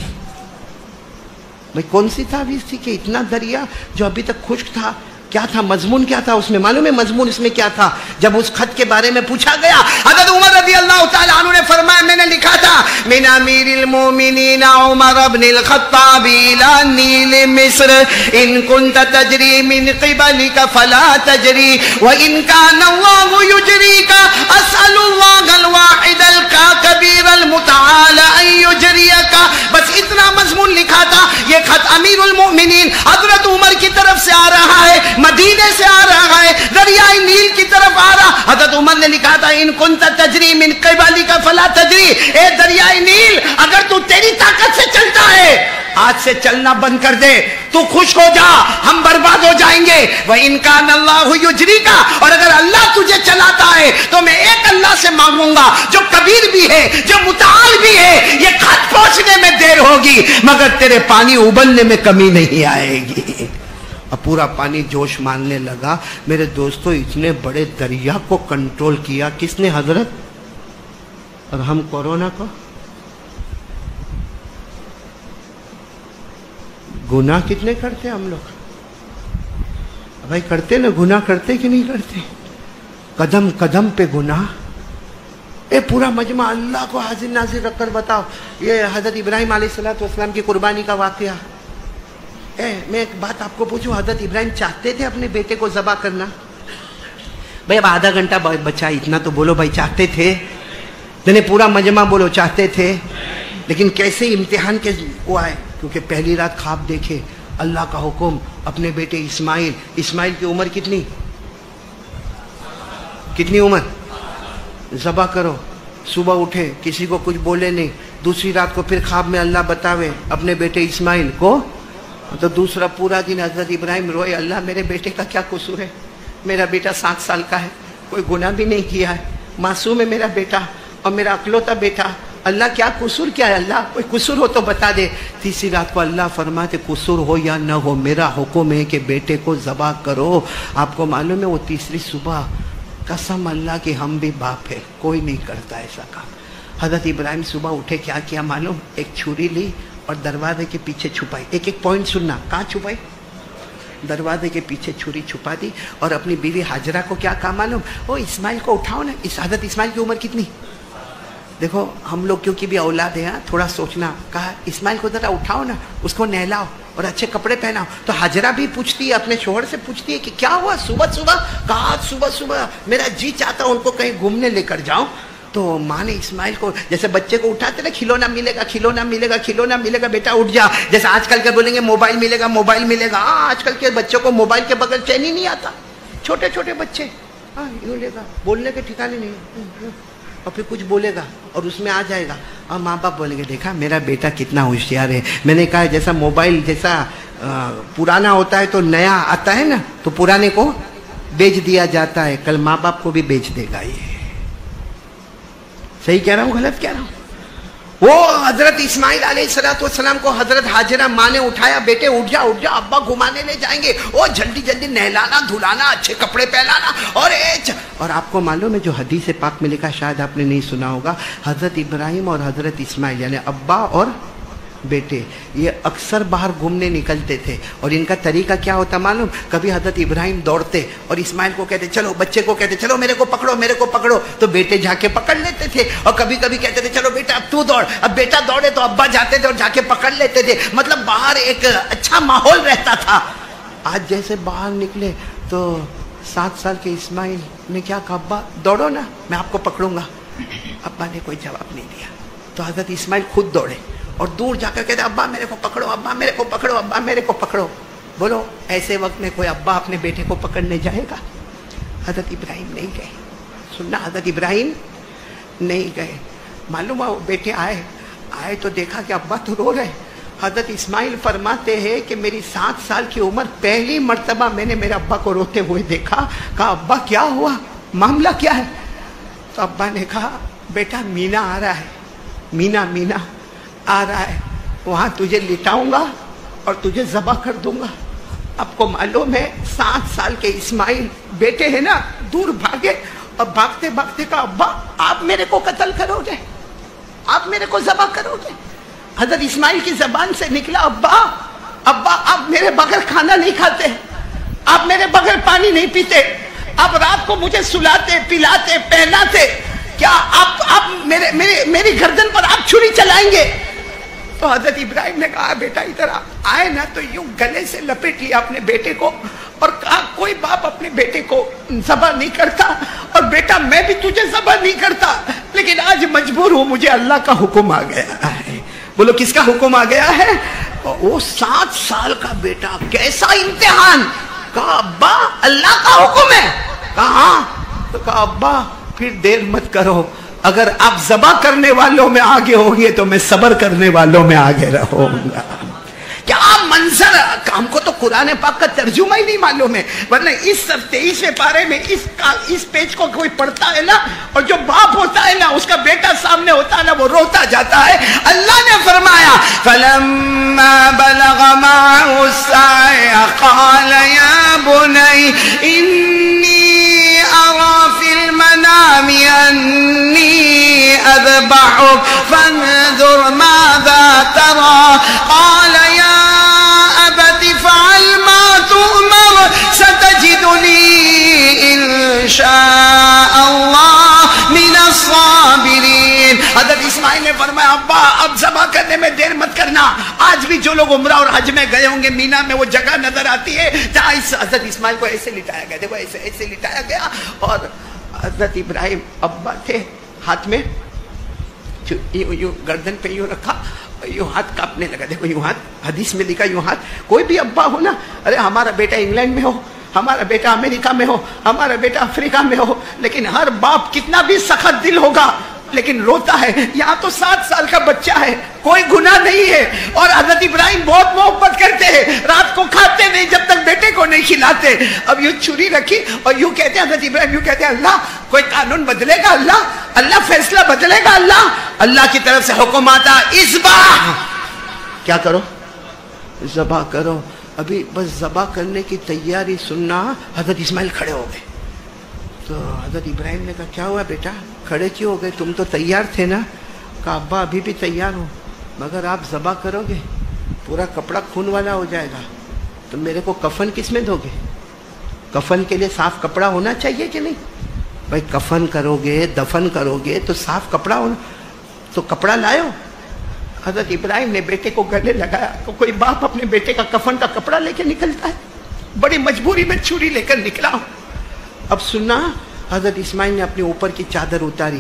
بھئی، کون سی تعویذ تھی کہ اتنا دریا جو ابھی تک خشک تھا، کیا تھا مضمون، کیا تھا اس میں؟ معلوم ہے مضمون اس میں کیا تھا؟ جب اس خط کے بارے میں پوچھا گیا، حضرت عمر رضی اللہ تعالیٰ عنہ نے فرمایا میں نے لکھا تھا من امیر المومنین عمر بن الخطاب الى نیل مصر ان كنت تجری من قبلك فلا تجری وان كان الله يجريك اسأل الله الواحد الكبير المتعال ان يجريك. بس اتنا مضمون لکھا تھا. یہ خط امیر المومنین حضرت عمر کی طرف سے آ رہا ہے، مدینے سے آ رہا ہے، دریائے نیل کی طرف آ رہا. حضرت عمر نے لکھا تھا ان کنت تجری من قبلک فلا تجری، اے دریائے نیل اگر تو تیری طاقت سے چلتا ہے آج سے چلنا بند کر دے، تو خوش ہو جا، ہم برباد ہو جائیں گے. وَإِن كَانَ اللَّهُ يُجْرِيكَ، اور اگر اللہ تجھے چلاتا ہے تو میں ایک اللہ سے مانگوں گا جو کبیر بھی ہے، جو متعال بھی ہے. یہ خط پہنچنے میں دیر ہوگی مگر تیرے پانی ابلنے میں کمی نہیں آئے گی. اب پورا پانی جوش مارنے لگا. میرے دوستو، اتنے بڑے دریا کو کنٹرول کیا کس نے؟ حضرت. اور ہم کورونا کو گناہ کتنے کرتے ہم لوگ؟ بھائی کرتے نا، گناہ کرتے کہ نہیں کرتے؟ قدم قدم پہ گناہ. اے پورا مجمع اللہ کو حاضر ناظر رکھ کر بتاؤ. یہ حضرت ابراہیم علیہ السلام کی قربانی کا واقعہ. میں ایک بات آپ کو پوچھوں، حضرت ابراہیم چاہتے تھے اپنے بیٹے کو ذبح کرنا؟ بھائی اب آدھا گھنٹہ بچا، اتنا تو بولو بھائی چاہتے تھے؟ نہیں پورا مجمع بولو چاہتے تھے. لیکن کیسے امتحان کے وہ آئے؟ کیونکہ پہلی رات خواب دیکھے، اللہ کا حکم اپنے بیٹے اسماعیل کی عمر کتنی عمر؟ ذبح کرو. صبح اٹھے، کسی کو کچھ بولے نہیں. دوسری رات کو پھر خواب میں اللہ بتاوے اپنے بیٹے اسماعیل کو. تو دوسرا پورا دن حضرت ابراہیم روئے، اللہ میرے بیٹے کا کیا قصور ہے؟ میرا بیٹا 7 سال کا ہے، کوئی گناہ بھی نہیں کیا ہے، معصوم ہے میرا بیٹا اور میرا اکلوتا بیٹا. اللہ کیا قصور کیا ہے؟ اللہ کوئی قصور ہو تو بتا دے. تیسری رات کو اللہ فرماتے قصور ہو یا نہ ہو میرا حکم ہے کہ بیٹے کو ذبح کرو. آپ کو معلوم ہے وہ تیسری صبح، قسم اللہ کی ہم بھی باپ ہے، کوئی نہیں کرتا ایسا کام. حضرت ابراہیم صبح اٹھے، کیا کیا معلوم؟ ایک چھری لی اور دروازے کے پیچھے چھپائی. ایک پوائنٹ سننا، کہاں چھپائی؟ دروازے کے پیچھے چھری چھپا دی. اور اپنی بیوی حاجرہ کو کیا کہا معلوم؟ وہ اسماعیل کو اٹھاؤ نا. حضرت اسماعیل کی عمر کتنی؟ دیکھو ہم لوگ کیونکہ بھی اولاد ہیں، تھوڑا سوچنا. کہا اسماعیل کو ذرا اٹھاؤ نا، اس کو نہلاؤ اور اچھے کپڑے پہناؤ. تو حاجرہ بھی پوچھتی ہے، اپنے شوہر سے پوچھتی ہے کہ کیا ہوا صبح صبح؟ کہا صبح میرا جی چاہتا ان کو کہیں گھومنے لے کر جاؤں. تو ماں نے اسماعیل کو جیسے بچے کو اٹھاتے نا، کھلونا ملے گا بیٹا اٹھ جا. جیسے آج کل کے بولیں گے موبائل ملے گا. ہاں آج کل کے بچوں کو موبائل کے بغیر چین ہی نہیں آتا. چھوٹے بچے یوں لے گا، بولنے کے ٹھکانے نہیں، اور پھر کچھ بولے گا اور اس میں آ جائے گا. اور ماں باپ بولیں گے دیکھا میرا بیٹا کتنا ہوشیار ہے. میں نے کہا جیسا موبائل جیسا پرانا ہوتا ہے تو نیا آتا ہے نا، تو پرانے کو بیچ دیا جاتا ہے، کل ماں باپ کو بھی بیچ دے گا. یہ صحیح کہہ رہا ہوں غلط کہہ رہا ہوں؟ وہ حضرت اسماعیل علیہ السلام کو حضرت حاجرہ ماں نے اٹھایا، بیٹے اٹھ جا ابا گھمانے لے جائیں گے. وہ جلدی نہلانا دھلانا، اچھے کپڑے پہنانا. اور آپ کو معلوم ہے جو حدیث پاک میں لکھا، شاید آپ نے نہیں سنا ہوگا، حضرت ابراہیم اور حضرت اسماعیل یعنی ابا اور بیٹے یہ اکثر باہر گھومنے نکلتے تھے. اور ان کا طریقہ کیا ہوتا معلوم؟ کبھی حضرت ابراہیم دوڑتے اور اسماعیل کو کہتے چلو، بچے کو کہتے چلو میرے کو پکڑو، تو بیٹے جا کے پکڑ لیتے تھے. اور کبھی کہتے تھے چلو بیٹا اب تو دوڑ. اب بیٹا دوڑے تو ابا جاتے تھے اور جا کے پکڑ لیتے تھے. مطلب باہر ایک اچھا ماحول رہتا تھا. آج جیسے باہر نکلے تو 7 سال کے اسماعیل نے کیا کہا، ابا دوڑو نا میں آپ کو پکڑوں گا. ابا نے کوئی جواب نہیں دیا. تو حضرت اسماعیل خود دوڑے اور دور جا کر کہتے ابا میرے کو پکڑو. बोलो ऐसे वक्त में कोई अब्बा अपने बेटे को पकड़ने जाएगा? हजरत इब्राहिम नहीं गए। सुनना, हजरत इब्राहिम नहीं गए। मालूम है वो बेटे आए तो देखा कि अब्बा तो रो रहे। हजरत इस्माइल फरमाते हैं कि मेरी 7 साल की उम्र पहली मर्तबा मैंने मेरे अब्बा को रोते हुए देखा। कहा अब्बा क्या हुआ, मामला क्या है? तो अब्बा ने कहा बेटा मीना आ रहा है, मीना आ रहा है, वहां तुझे लिटाऊंगा और तुझे ज़बह कर दूंगा। आपको मालूम है 7 साल के इस्माइल बेटे हैं ना, दूर भागे और भागते भागते कहा अब्बा आप मेरे को कत्ल करोगे, आप मेरे को ज़बह करोगे? हजरत इस्माइल की जबान से निकला अब्बा आप मेरे बगैर खाना नहीं खाते, आप मेरे बगैर पानी नहीं पीते, आप रात को मुझे सुलाते पिलाते पहनाते, क्या आप मेरी गर्दन पर आप छुरी चलाएंगे? तो हजरत इब्राहिम ने कहा बेटा इधर आए ना, तो यूं गले से लपेट लिया अपने बेटे को और कहा कोई बाप अपने बेटे को ज़बह नहीं करता, और बेटा मैं भी तुझे ज़बह नहीं करता, लेकिन आज मजबूर हूं, मुझे अल्लाह का हुक्म आ गया है। बोलो किसका हुक्म आ गया है? वो 7 साल का बेटा, कैसा इम्तिहान! कहा अब्बा अल्लाह का हुक्म है। कहा तो कहा अब्बा फिर देर मत करो, अगर आप ज़बह करने वालों में आगे होंगे तो मैं सब्र करने वालों में आगे रहूंगा। क्या मंजर! हमको तो कुरान पाक का तर्जुमा ही नहीं मालूम है, वरना इस 23वें पारे में इस पेज को कोई पढ़ता है ना, और जो बाप होता है ना उसका बेटा सामने होता है ना, वो रोता जाता है। अल्लाह ने फरमाया फलम्मा बलग माअहु अस्साय क़ाल या बुनय्य इन्नी अरा फिल मनामि अन्नी अज़बहुक फंज़ुर माज़ा तरा क़ाल या अबति फ़अल मा तु'मर सतजिदुनी इंशाअल्लाह मिनस साबिरीन। हज़रत इस्माइल ने फरमाया अब्बा अब ज़बह करने में देर मत करना। आज भी जो लोग उम्रा और हज में गए होंगे, मीना में वो जगह नजर आती है जहाँ हज़रत इस्माइल को ऐसे लिटाया गया, देखो ऐसे लिटाया गया, और हज़रत इब्राहिम अब्बा थे, हाथ में यूं गर्दन पे यूं रखा, यूं हाथ कांपने लगा। देखो यूं हाथ, हदीस में लिखा यूं हाथ। कोई भी अब्बा हो ना, अरे हमारा बेटा इंग्लैंड में हो, हमारा बेटा अमेरिका में हो, हमारा बेटा अफ्रीका में हो, लेकिन हर बाप कितना भी सख्त दिल होगा लेकिन रोता है। यहाँ तो 7 साल का बच्चा है, कोई गुनाह नहीं है, और हजरत इब्राहिम बहुत मोहब्बत करते हैं, रात को खाते नहीं जब तक बेटे को नहीं खिलाते। अब यूं छुरी रखी और यूं कहते हैं हजरत इब्राहिम, यूं कहते हैं अल्लाह कोई कानून बदलेगा, अल्लाह फैसला बदलेगा, अल्लाह की तरफ से हुक्म आता इज़बाह, क्या करो ज़बह करो। अभी बस ज़बह करने की तैयारी सुनना, हजरत इस्माइल खड़े हो गए। तो हजरत इब्राहिम ने कहा क्या हुआ बेटा, खड़े क्यों हो गए, तुम तो तैयार थे ना? कहा अब्बा अभी भी तैयार हो, मगर आप ज़बह करोगे पूरा कपड़ा खून वाला हो जाएगा, तो मेरे को कफन किस में दोगे? कफन के लिए साफ कपड़ा होना चाहिए कि नहीं? भाई कफन करोगे, दफन करोगे तो साफ कपड़ा होना, तो कपड़ा लायो। हजरत इब्राहिम ने बेटे को गले लगाया। तो कोई बाप अपने बेटे का कफन का कपड़ा लेके निकलता है? बड़ी मजबूरी में छुरी लेकर निकला। अब सुनना, हजरत इस्माइल ने अपने ऊपर की चादर उतारी,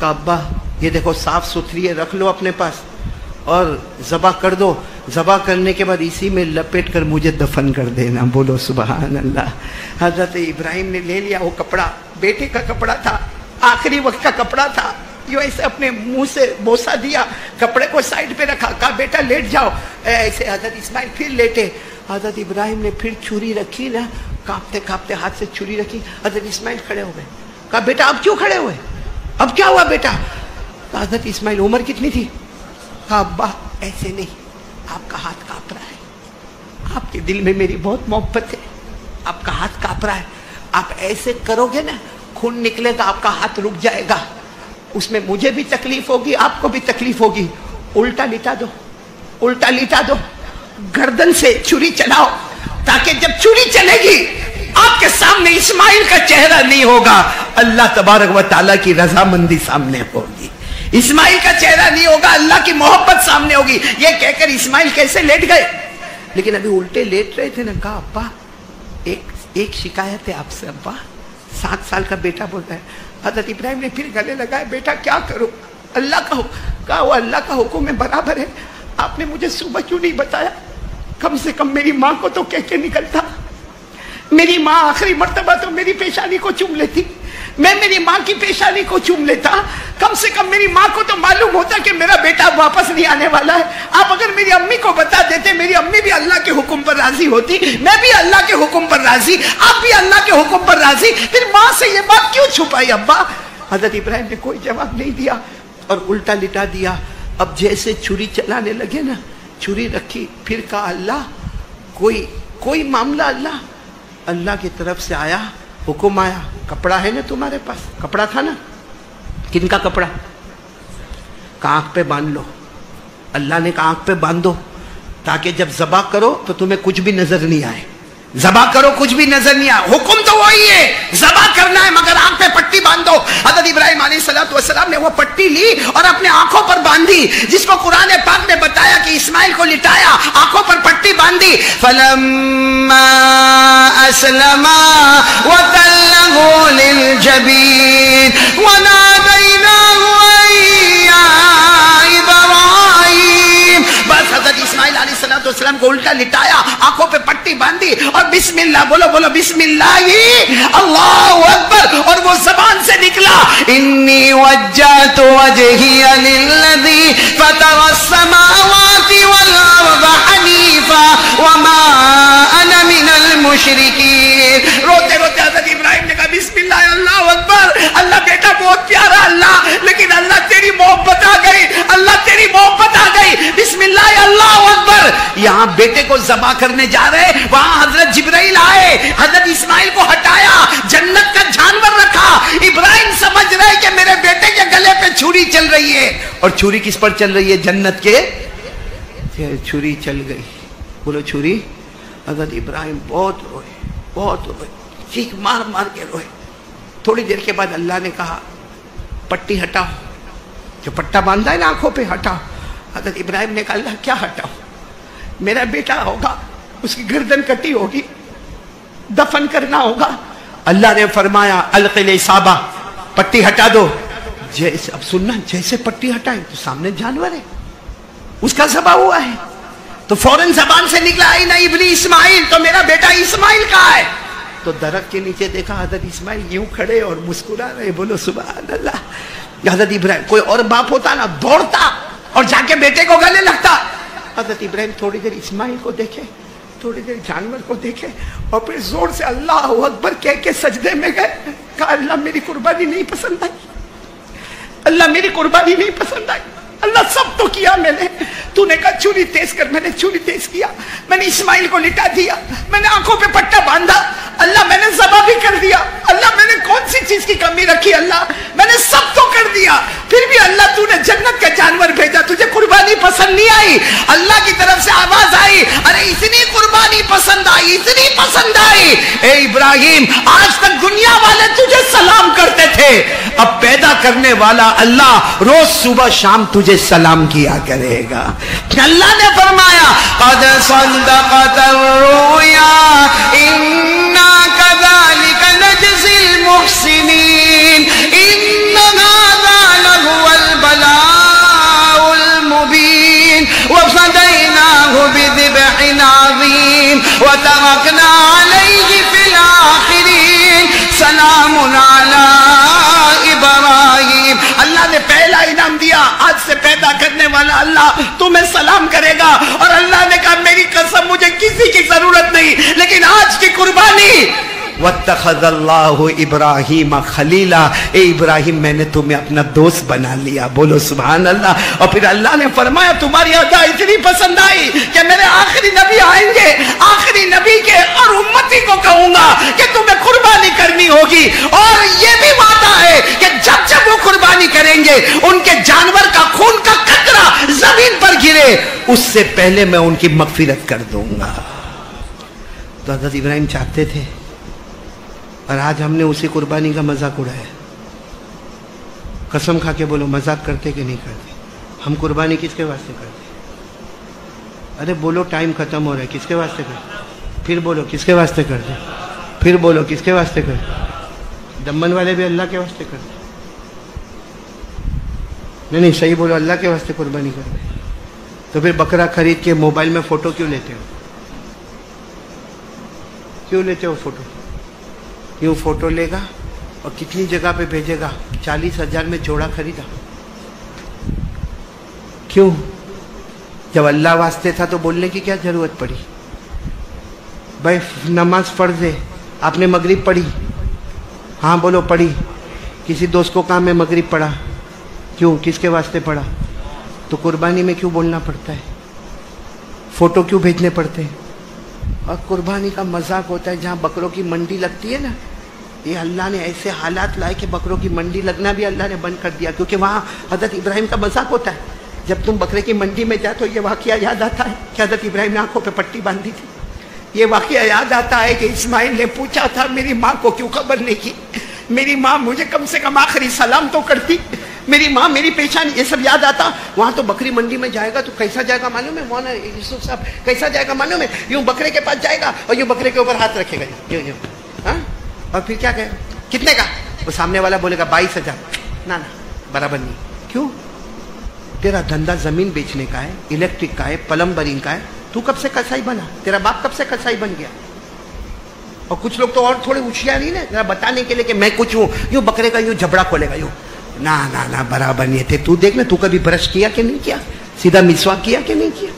कहा अब्बा ये देखो साफ सुथरी है, रख लो अपने पास और ज़बह कर दो। ज़बह करने के बाद इसी में लपेट कर मुझे दफन कर देना। बोलो सुबहान अल्लाह। हजरत इब्राहिम ने ले लिया वो कपड़ा, बेटे का कपड़ा था, आखिरी वक्त का कपड़ा था, यो ऐसे अपने मुंह से बोसा दिया, कपड़े को साइड पे रखा, कहा बेटा लेट जाओ। ऐसे हजरत इस्माइल फिर लेटे। हजरत इब्राहिम ने फिर छुरी रखी ना, कांपते कांपते हाथ से छुरी रखी। हजरत इस्माइल खड़े हो गए। कहा बेटा अब क्यों खड़े हुए, अब क्या हुआ बेटा? हजरत इस्माइल उम्र कितनी थी? कहा अब्बा ऐसे नहीं, आपका हाथ कांप रहा है, आपके दिल में मेरी बहुत मोहब्बत है, आपका हाथ कांप रहा है, आप ऐसे करोगे ना खून निकलेगा, आपका हाथ रुक जाएगा, उसमें मुझे भी तकलीफ होगी, आपको भी तकलीफ होगी। उल्टा लिटा दो, उल्टा लिटा दो, गर्दन से छुरी चलाओ, ताकि जब छुरी चलेगी आपके सामने इस्माइल का चेहरा नहीं होगा, अल्लाह तबारक व तआला की रजामंदी सामने होगी। इस्माइल का चेहरा नहीं होगा, अल्लाह की मोहब्बत सामने होगी। ये कहकर इस्माइल कैसे लेट गए, लेकिन अभी उल्टे लेट रहे थे ना। कहा अब्बा एक शिकायत है आपसे अब्बा, 7 साल का बेटा बोल रहा है। हजरत इब्राहिम ने फिर गले लगाए, बेटा क्या करूं, अल्लाह का कहा वो अल्लाह का हुक्म में बराबर है, आपने मुझे सुबह क्यों नहीं बताया? कम से कम मेरी माँ को तो कह के निकलता। मेरी माँ आखिरी मर्तबा तो मेरी पेशानी को चूम लेती, मैं मेरी माँ की पेशानी को चूम लेता। कम से कम मेरी माँ को तो मालूम होता कि मेरा बेटा वापस नहीं आने वाला है। आप अगर मेरी अम्मी को बता देते, मेरी अम्मी भी अल्लाह के हुक्म पर राजी होती, मैं भी अल्लाह के हुक्म पर राजी, आप भी अल्लाह के हुक्म पर राजी, फिर माँ से ये बात क्यों छुपाई अब्बा? हजरत इब्राहिम ने कोई जवाब नहीं दिया और उल्टा लिटा दिया। अब जैसे छुरी चलाने लगे ना, छुरी रखी, फिर कहा अल्लाह कोई मामला अल्लाह। अल्लाह की तरफ से आया, हुक्म आया, कपड़ा है ना तुम्हारे पास? कपड़ा था ना? किनका कपड़ा? आंख पे बांध लो। अल्लाह ने कहा आंख पे बांध दो, ताकि जब ज़बा करो तो तुम्हें कुछ भी नजर नहीं आए। ज़बा करो, कुछ भी नजर नहीं आए। हुक्म तो वही है, ज़बा करना है, मगर आंख पे पट्टी बांध दो। हज़रत इब्राहिम अलैहिस्सलाम ने वो पट्टी ली और अपने आंखों पर बांधी, जिसको कुरान पाक ने बताया कि इस्माइल को लिटाया, आंखों पर पट्टी बांधी। फलम्मा अस्लमा वतल्लहु लिलजबीन वनादैनाहु या इब्राहिम। बस हज़रत इस्माइल अलैहिस्सलाम को उल्टा लिटाया, आंखों पे पट्टी बांधी और बिस्मिल्लाह बोलो बिस्मिल्लाह अल्लाहु अकबर। और वो ज़बान से निकला, इन्नी वज्जहतु वजहिया लिल्लज़ी फ़तरस समावाति वल अर्द हनीफा वमा अना मिनल मुशरिकीन। रोते रोते हज़रत इब्राहिम ने कहा बिस्मिल्लाह अल्लाहु अकबर। अल्लाह बेटा बहुत प्यारा अल्लाह, लेकिन अल्लाह तेरी मोहब्बत आ गई, अल्लाह तेरी मोहब्बत आ गई। बिस्मिल्लाह अल्लाहु अकबर। यहाँ बेटे को ज़बा करने जा रहे, वहां हजरत जिब्राइल आए, हजरत इस्माइल को हटाया, जन्नत का जानवर रखा। इब्राहिम समझ रहे कि मेरे बेटे के गले पे छुरी चल रही है। और छुरी किस पर चल रही है? जन्नत के। छुरी चल गई, बोलो छुरी। हजरत इब्राहिम बहुत रोए, चीख मार मार के रोए। थोड़ी देर के बाद अल्लाह ने कहा पट्टी हटाओ, जो पट्टा बांधा है ना आंखों पे, हटाओ। हजरत इब्राहिम ने कहा अल्लाह क्या हटाओ? मेरा बेटा होगा, उसकी गर्दन कटी होगी, दफन करना होगा। अल्लाह ने फरमाया अलक़िल इसाबा, पट्टी हटा दो। जैसे अब सुनना, जैसे पट्टी हटाई तो सामने जानवर है, उसका ज़बा हुआ है, तो फौरन ज़बान से निकला आई ना इब्नी इस्माइल, तो मेरा बेटा इस्माइल कहाँ है? तो दरख्त के नीचे देखा हजरत इस्माइल यूं खड़े और मुस्कुरा रहे। बोलो सुभान अल्लाह। हजरत इब्राहिम, कोई और बाप होता ना दौड़ता और जाके बेटे को गले लगता। हजरत इब्राहिम थोड़ी देर इस्माइल को देखे, थोड़ी देर जानवर को देखे और फिर जोर से अल्लाह अकबर कह के सजदे में गए। कहा अल्लाह मेरी कुर्बानी नहीं पसंद आई, अल्लाह मेरी कुर्बानी नहीं पसंद आई। अल्लाह सब तो किया मैंने, तूने कहा छुरी तेज कर, मैंने छुरी तेज किया, मैंने इस्माइल को लिटा दिया, मैंने आंखों पे पट्टा बांधा, अल्लाह मैंने ज़बा भी कर दिया, अल्लाह मैंने कौन सी चीज की कमी रखी? अल्लाह मैंने सब तो कर दिया, फिर भी अल्लाह तूने जन्नत का जानवर भेजा, तुझे कुर्बानी पसंद नहीं आई। अल्लाह की तरफ से आवाज आई, अरे इतनी कुर्बानी पसंद आई, इतनी पसंद आई। ए इब्राहिम, आज तक दुनिया वाले तुझे सलाम करते थे, अब पैदा करने वाला अल्लाह रोज सुबह शाम तुझे सलाम किया करेगा। अल्लाह ने फरमाया क़द सद्दक़त रुया इन्ना कज़ालिका नजज़िल मुहसिनीन इन्न हाज़ा लहुवल बलाउल मुबीन व फ़दैनाहु बिज़िब्हिन अज़ीम व तरकना अलैहि फिल आखिरीन सलामुन अला इब्राहिम। अल्लाह ने पहला इनाम दिया, आज से पैदा करने वाला अल्लाह तुम्हें सलाम करेगा। और अल्लाह ने कहा मेरी कसम मुझे किसी की जरूरत नहीं, लेकिन आज की कुर्बानी वत्तखज़ल्लाहु इब्राहीम खलीला। ए इब्राहिम, मैंने तुम्हें अपना दोस्त बना लिया। बोलो सुभान अल्लाह। और फिर अल्लाह ने फरमाया तुम्हारी अदा इतनी पसंद आई कि मेरे आखिरी नबी आएंगे, आखिरी नबी के और उम्मती को कहूंगा कि तुम्हें कुर्बानी करनी होगी। और ये भी वादा है कि जब जब वो कुर्बानी करेंगे उनके जानवर का खून का कतरा जमीन पर गिरे, उससे पहले मैं उनकी मगफिरत कर दूंगा। तो हज़रत इब्राहिम चाहते थे, और आज हमने उसी कुर्बानी का मजाक उड़ाया। कसम खा के बोलो, मजाक करते कि नहीं करते? हम कुर्बानी किसके वास्ते करते? अरे बोलो, टाइम खत्म हो रहा है, किसके वास्ते करते? फिर बोलो किसके वास्ते करते? फिर बोलो किसके वास्ते करते? दमन वाले भी अल्लाह के वास्ते करते। नहीं सही बोलो, अल्लाह के वास्ते कुर्बानी करते। तो फिर बकरा खरीद के मोबाइल में फोटो क्यों लेते हो? क्यों लेते हो फोटो? यूं फोटो लेगा और कितनी जगह पे भेजेगा? 40,000 में जोड़ा खरीदा। क्यों? जब अल्लाह वास्ते था तो बोलने की क्या जरूरत पड़ी? भाई नमाज फर्ज है, आपने मगरिब पढ़ी? हाँ बोलो पढ़ी। किसी दोस्त को कहा मैं मगरिब पढ़ा, क्यों? किसके वास्ते पढ़ा? तो कुर्बानी में क्यों बोलना पड़ता है? फोटो क्यों भेजने पड़ते हैं? और कुर्बानी का मजाक होता है। जहाँ बकरों की मंडी लगती है ना, ये अल्लाह ने ऐसे हालात लाए कि बकरों की मंडी लगना भी अल्लाह ने बंद कर दिया, क्योंकि वहाँ हजरत इब्राहिम का मजाक होता है। जब तुम बकरे की मंडी में जाते हो ये वाकया याद आता है कि हजरत इब्राहिम ने आंखों पे पट्टी बांधी थी। ये वाकया याद आता है कि इस्माइल ने पूछा था मेरी माँ को क्यों खबर नहीं की, मेरी माँ मुझे कम से कम आखिरी सलाम तो करती, मेरी माँ मेरी पहचान। ये सब याद आता। वहाँ तो बकरी मंडी में जाएगा तो कैसा जाएगा मालूम है मौलाना यूसुफ साहब? कैसा जाएगा मालूम है? यूं बकरे के पास जाएगा और यूं बकरे के ऊपर हाथ रखेगा यूं यूं, हाँ? और फिर क्या कहेगा? कितने का? वो सामने वाला बोलेगा 22,000। ना बराबर नहीं। क्यों? तेरा धंधा जमीन बेचने का है, इलेक्ट्रिक का है, प्लम्बरिंग का है। तू कब से कसाई बना? तेरा बाप कब से कसाई बन गया? और कुछ लोग तो और थोड़े होशियार नहीं ना, बताने के लिए कि मैं कुछ हूं, यूं बकरे का यूं जबड़ा खोलेगा यूं। ना ना ना बराबर नहीं थे। तू देख ना, तू कभी ब्रश किया कि नहीं किया? सीधा मिसवाक किया कि नहीं किया?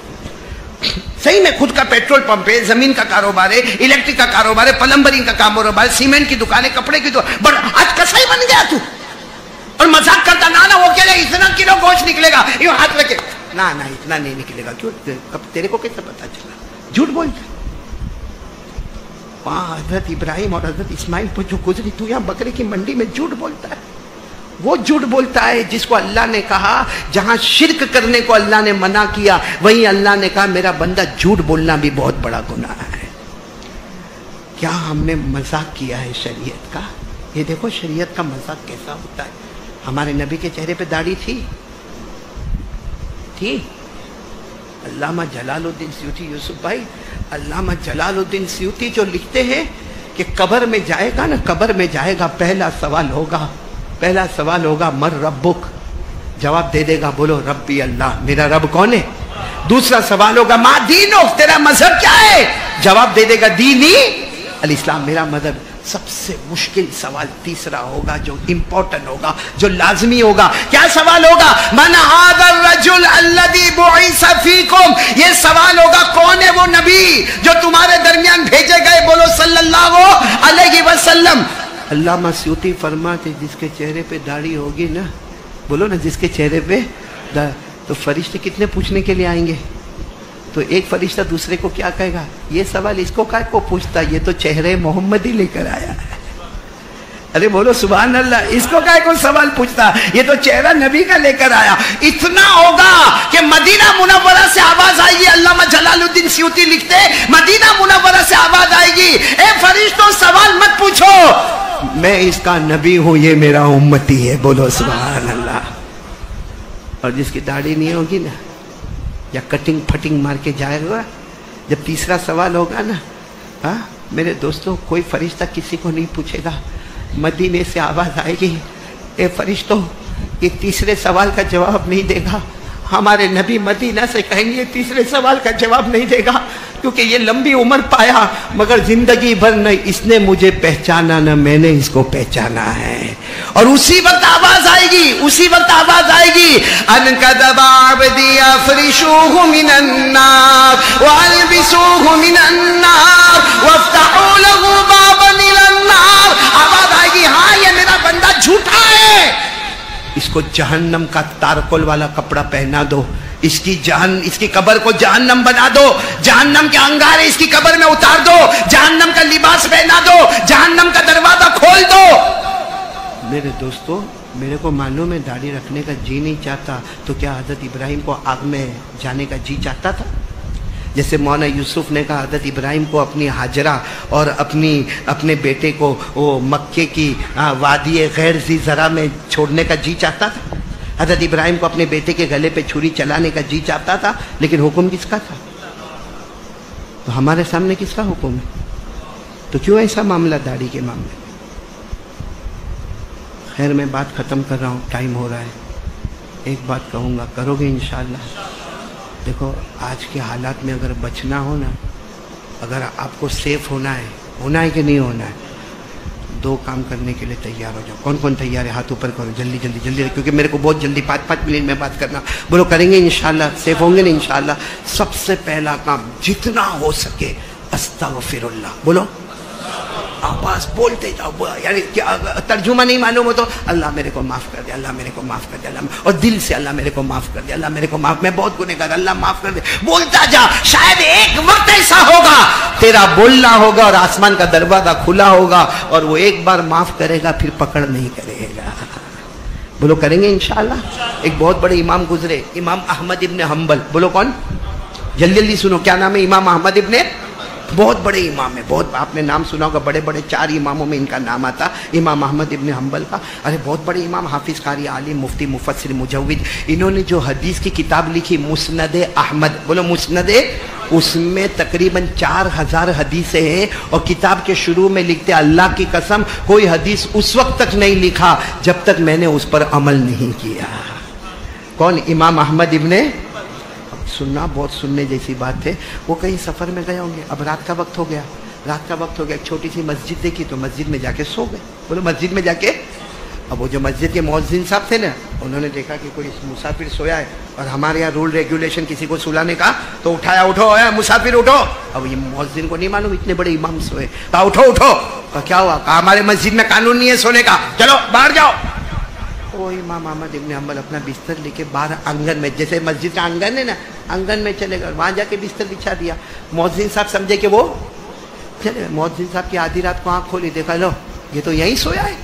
सही में खुद का पेट्रोल पंप है, जमीन का कारोबार है, इलेक्ट्रिक का कारोबार है, प्लम्बरिंग का कारोबार है, सीमेंट की दुकान है, कपड़े की दुकान, बट आज कसाई बन गया तू और मजाक करता। ना ना वो क्या इतना किलो गोश्त निकलेगा, यूं हाथ रखे। ना ना इतना नहीं निकलेगा। क्यों? कब तेरे को कैसे पता चला? झूठ बोलता। वहां हजरत इब्राहिम और हजरत इस्माइल पर जो गुजरी, तू यहाँ बकरे की मंडी में झूठ बोलता है। वो झूठ बोलता है जिसको अल्लाह ने कहा, जहां शिर्क करने को अल्लाह ने मना किया, वहीं अल्लाह ने कहा मेरा बंदा झूठ बोलना भी बहुत बड़ा गुनाह है। क्या हमने मजाक किया है शरीयत का? ये देखो शरीयत का मजाक कैसा होता है। हमारे नबी के चेहरे पे दाढ़ी थी? अल्लामा जलालुद्दीन स्यूती, यूसुफ भाई, अल्लामा जलालुद्दीन स्यूती जो लिखते हैं कि कब्र में जाएगा ना, कब्र में जाएगा, पहला सवाल होगा मर रब्बुक। जवाब दे देगा, बोलो रब्बी अल्लाह, मेरा रब कौन है? दूसरा सवाल होगा मा दीनो, तेरा मजहब क्या है? जवाब दे देगा दीनी अल इस्लाम, मेरा मजहब। सबसे मुश्किल सवाल तीसरा होगा, जो इंपॉर्टेंट होगा, जो लाजमी होगा। क्या सवाल होगा? मन हादर रजुल अल्लज़ी बुइसा फीकुम, ये सवाल होगा कौन है वो नबी जो तुम्हारे दरमियान भेजे गए? बोलो सल्लल्लाहु अलैहि वसल्लम। अल्लामा स्यूती फरमाते जिसके चेहरे पे दाढ़ी होगी ना, बोलो ना, जिसके चेहरे पे तो फरिश्ते कितने पूछने के लिए आएंगे? तो एक फरिश्ता दूसरे को क्या कहेगा? ये सवाल इसको काय को पूछता, ये तो चेहरे मोहम्मद ही लेकर आया है। अरे बोलो सुभान अल्लाह, इसको काय को सवाल पूछता, ये तो चेहरा नबी का लेकर आया। इतना होगा कि मदीना मुनव्वरा से आवाज आएगी। अल्लामा जलालुद्दीन स्यूती लिखते मदीना मुनव्वरा से आवाज आएगी, ए फरिश्तों सवाल मत पूछो, मैं इसका नबी हूं, ये मेरा उम्मती है। बोलो सुभान अल्लाह। और जिसकी दाढ़ी नहीं होगी ना, या कटिंग फटिंग मार के जाएगा, जब तीसरा सवाल होगा ना, हाँ मेरे दोस्तों, कोई फरिश्ता किसी को नहीं पूछेगा। मदीने से आवाज आएगी, ए फरिश्तों, ये तीसरे सवाल का जवाब नहीं देगा। हमारे नबी मदीना से कहेंगे तीसरे सवाल का जवाब नहीं देगा, क्योंकि ये लंबी उम्र पाया मगर जिंदगी भर न इसने मुझे पहचाना न मैंने इसको पहचाना है। और उसी वक्त आवाज आएगी, उसी वक्त आवाज आएगी, अनकदबा अब्दी अफरिशूहु मिनन्नार व अलबिसूहु मिनन्नार वफ्तहू लहू बाबन इलन्नार। आवाज आएगी, हाँ ये मेरा बंदा झूठा है, इसको जहन्नम का तारकोल वाला कपड़ा पहना दो, इसकी कब्र को जहन्नम बना दो, जहन्नम के अंगारे इसकी कब्र में उतार दो, जहन्नम का लिबास पहना दो, जहन्नम का दरवाजा खोल दो। मेरे दोस्तों, मेरे को मालूम है दाढ़ी रखने का जी नहीं चाहता, तो क्या हजरत इब्राहिम को आग में जाने का जी चाहता था? जैसे मौलाना यूसुफ ने कहा हजरत इब्राहिम को अपनी हाजरा और अपने बेटे को वो मक्के की वादी गैर ज़ी ज़रा में छोड़ने का जी चाहता था? हजरत इब्राहिम को अपने बेटे के गले पे छुरी चलाने का जी चाहता था, लेकिन हुक्म किसका था? तो हमारे सामने किसका हुक्म है? तो क्यों ऐसा मामला दाढ़ी के मामले में? खैर मैं बात ख़त्म कर रहा हूँ, टाइम हो रहा है। एक बात कहूँगा, करोगे इंशाअल्लाह? देखो आज के हालात में अगर बचना हो ना, अगर आपको सेफ होना है होना है कि नहीं होना है? दो काम करने के लिए तैयार हो जाओ। कौन कौन तैयार है? हाथ ऊपर करो, जल्दी जल्दी जल्दी, क्योंकि मेरे को बहुत जल्दी 5-5 मिनट में बात करना। बोलो करेंगे इंशाल्लाह, सेफ होंगे ना इंशाल्लाह। सबसे पहला काम जितना हो सके अस्तगफिरुल्लाह बोलो, बस बोलते जाओ। यानी तर्जुमा नहीं मालूम हो तो अल्लाह मेरे को माफ कर दे, अल्लाह मेरे को माफ कर दे, अल्लाह, और दिल से अल्लाह मेरे को माफ कर दे, अल्लाह मेरे को माफ, मैं बहुत गुनहगार, अल्लाह माफ कर दे। बोलता जा, शायद एक वक्त ऐसा होगा तेरा बोलना होगा और आसमान का दरवाजा खुला होगा और वो एक बार माफ करेगा, फिर पकड़ नहीं करेगा। बोलो करेंगे इंशाअल्लाह। एक बहुत बड़े इमाम गुजरे, इमाम अहमद इब्ने हम्बल। बोलो कौन? जल्दी जल्दी सुनो, क्या नाम है? इमाम अहमद इब्ने, बहुत बड़े इमाम है, बहुत, आपने नाम सुना होगा, बड़े बड़े 4 इमामों में इनका नाम आता, इमाम अहमद इब्ने हम्बल का। अरे बहुत बड़े इमाम, हाफिज, कारी, आलिम, मुफ्ती, मुफस्सिर, मुजव्विद। इन्होंने जो हदीस की किताब लिखी मुस्नदे अहमद, बोलो मुस्नदे, उसमें तकरीबन 4000 हदीसें हैं। और किताब के शुरू में लिखते अल्लाह की कसम कोई हदीस उस वक्त तक नहीं लिखा जब तक मैंने उस पर अमल नहीं किया। कौन? इमाम अहमद इब्ने, सुनना, बहुत सुनने जैसी बात है। वो कहीं सफ़र में गए होंगे, अब रात का वक्त हो गया, रात का वक्त हो गया, एक छोटी सी मस्जिद देखी तो मस्जिद में जाके सो गए। बोलो मस्जिद में जाके, अब वो जो मस्जिद के मुअज्जिन साहब थे ना, उन्होंने देखा कि कोई मुसाफिर सोया है, और हमारे यहाँ रूल रेगुलेशन किसी को सुलाने का तो उठाया, उठो मुसाफिर उठो। अब ये मुअज्जिन को नहीं मालूम इतने बड़े इमाम सोए, कहा उठो उठो। कहा क्या हुआ? कहा हमारे मस्जिद में कानून नहीं है सोने का, चलो बाहर जाओ। वो इमाम अहमद इब्ने हम्बल अपना बिस्तर लेके बाहर आंगन में, जैसे मस्जिद का आंगन है ना, आंगन में चले गए, वहां जाके बिस्तर बिछा दिया। मुअज्जिन साहब समझे कि वो चले, मुअज्जिन साहब की आधी रात को आंख खोली, देखा लो ये तो यहीं सोया है,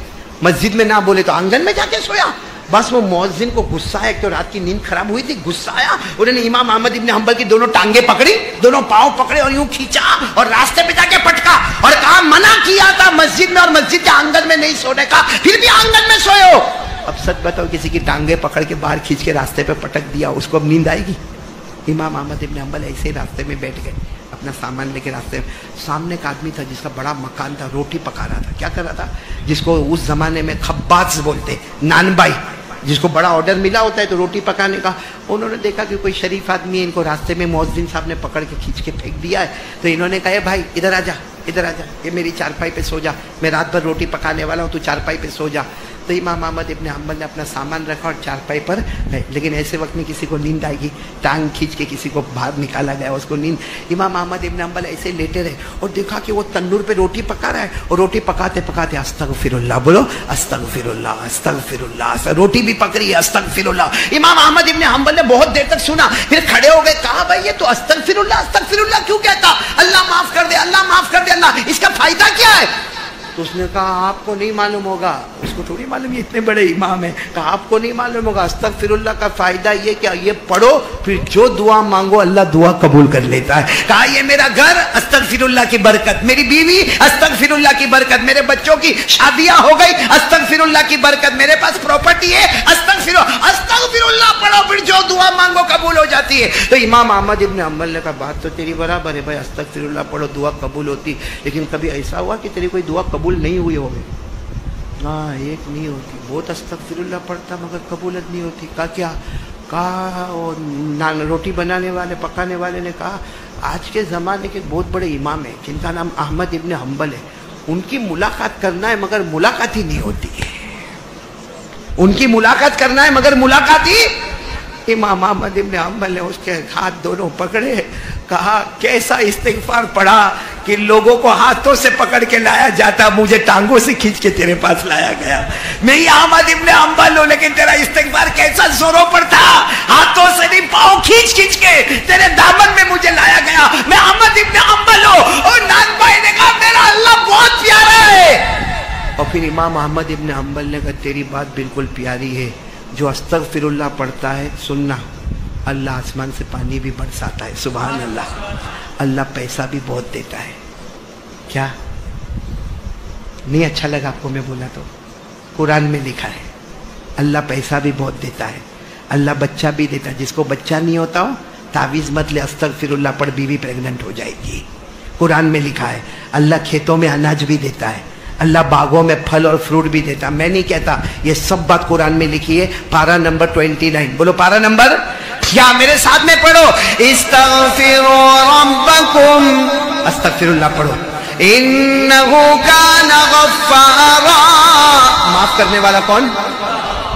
मस्जिद में ना बोले तो आंगन में जाके सोया। बस वो मुअज्जिन को गुस्सा है, एक तो रात की नींद खराब हुई थी, गुस्सा आया, उन्होंने इमाम अहमद इब्ने हम्बल की दोनों टांगे पकड़ी, दोनों पांव पकड़े और यूं खींचा और रास्ते पे जाके पटका और कहा मना किया था मस्जिद में और मस्जिद के आंगन में नहीं सोने का, फिर भी आंगन में सोए हो। अब सच बताओ, किसी की टांगे पकड़ के बाहर खींच के रास्ते पे पटक दिया, उसको अब नींद आएगी? इमाम अहमद इब्ने हम्बल ऐसे ही रास्ते में बैठ गए, अपना सामान लेके रास्ते में। सामने एक आदमी था जिसका बड़ा मकान था, रोटी पका रहा था। क्या कर रहा था? जिसको उस जमाने में खब्बाज बोलते, नानबाई, जिसको बड़ा ऑर्डर मिला होता है तो रोटी पकाने का। उन्होंने देखा कि कोई शरीफ आदमी है, इनको रास्ते में मुअज्जिन साहब ने पकड़ के खींच के फेंक दिया है, तो इन्होंने कहा भाई इधर आ जा, इधर आ जा, ये मेरी चारपाई पे सो जा, मैं रात भर रोटी पकाने वाला हूँ, तू चारपाई पे सो जा। तो इमाम अहमद इब्ने हम्बल ने अपना सामान रखा और चारपाई पर, लेकिन ऐसे वक्त में किसी को नींद आएगी, टांग खींच के किसी को बाहर निकाला गया, उसको नींद। इमाम अहमद इब्ने हम्बल ऐसे लेटे रहे और देखा कि वो तंदूर पे रोटी पका रहा है, और रोटी पकाते पकाते अस्तगफिरुल्लाह बोलो, अस्तगफिरुल्लाह अस्तगफिरुल्लाह, रोटी भी पक रही है, अस्तगफिरुल्लाह। इमाम अहमद इब्ने हम्बल ने बहुत देर तक सुना, फिर खड़े हो गए, कहा भाई ये तो अस्तगफिरुल्लाह अस्तगफिरुल्लाह क्यों कहता? अल्लाह माफ कर दे, अल्लाह माफ कर दे, अल्लाह, इसका फायदा क्या है? तो उसने कहा आपको नहीं मालूम होगा, उसको थोड़ी मालूम, ये इतने बड़े इमाम है। कहा आपको नहीं मालूम होगा, अस्तगफिरुल्लाह का फायदा ये क्या, ये पढ़ो, फिर जो दुआ मांगो अल्लाह दुआ कबूल कर लेता है। कहा ये मेरा घर, अस्तगफिरुल्लाह की बरकत, मेरी बीवी, अस्तगफिरुल्लाह की बरकत, मेरे बच्चों की शादियां हो गई, अस्तगफिरुल्लाह की बरकत, मेरे पास प्रॉपर्टी है, अस्तगफिरुल्लाह पढ़ो, फिर जो दुआ मांगो कबूल हो जाती है। तो इमाम अहमद इब्ने हम्बल ने कहा बात तो तेरी बराबर है भाई, अस्तगफिरुल्लाह पढ़ो दुआ कबूल होती, लेकिन कभी ऐसा हुआ कि तेरी कोई दुआ कबूल नहीं हुई होगी? हाँ, एक नहीं होती, बहुत अस्तगफिरुल्लाह पढ़ता मगर कबूलत नहीं होती। कहा क्या? कहा वो रोटी बनाने वाले, पकाने वाले ने कहा आज के ज़माने के बहुत बड़े इमाम हैं जिनका नाम अहमद इब्ने हम्बल है, उनकी मुलाकात करना है मगर मुलाकात ही नहीं होती है, उनकी मुलाकात करना है मगर मुलाकात ही। इमाम अहमद इब्ने हम्बल ने उसके हाथ दोनों पकड़े, कहा कैसा इस्तिगफार पढ़ा कि लोगों को हाथों से पकड़ के लाया जाता, मुझे टांगों से खींच के तेरे पास लाया गया। मैं ही अहमद इब्ने हम्बल हूं, लेकिन तेरा इस्तिगफार कैसा जोरों पर था, हाथों से नहीं पाँव खींच खींच के तेरे दामन में मुझे लाया गया। मैं अहमद इब्ने हम्बल हूं। और नान भाई ने कहा मेरा अल्लाह बहुत प्यारा है। और फिर इमाम अहमद इब्ने हम्बल ने कहा तेरी बात बिल्कुल प्यारी है, जो अस्तगफिरुल्लाह पढ़ता है, सुनना, अल्लाह आसमान से पानी भी बरसाता है, सुभान अल्लाह, अल्लाह पैसा भी बहुत देता है। क्या नहीं अच्छा लगा आपको मैं बोला तो? कुरान में लिखा है अल्लाह पैसा भी बहुत देता है, अल्लाह बच्चा भी देता है। जिसको बच्चा नहीं होता हो तावीज़ मत ले, अस्तगफिरुल्लाह पढ़, बीवी प्रेग्नेंट हो जाएगी। कुरान में लिखा है अल्लाह खेतों में अनाज भी देता है, अल्लाह बागों में फल और फ्रूट भी देता। मैं नहीं कहता, ये सब बात कुरान में लिखी है। पारा नंबर 29, बोलो पारा नंबर, क्या मेरे साथ में पढ़ो, इस्तगफिरू रब्बकुम, अस्तगफिरुल्लाह पढ़ो, انہو کان غفارا، معاف کرنے والا کون؟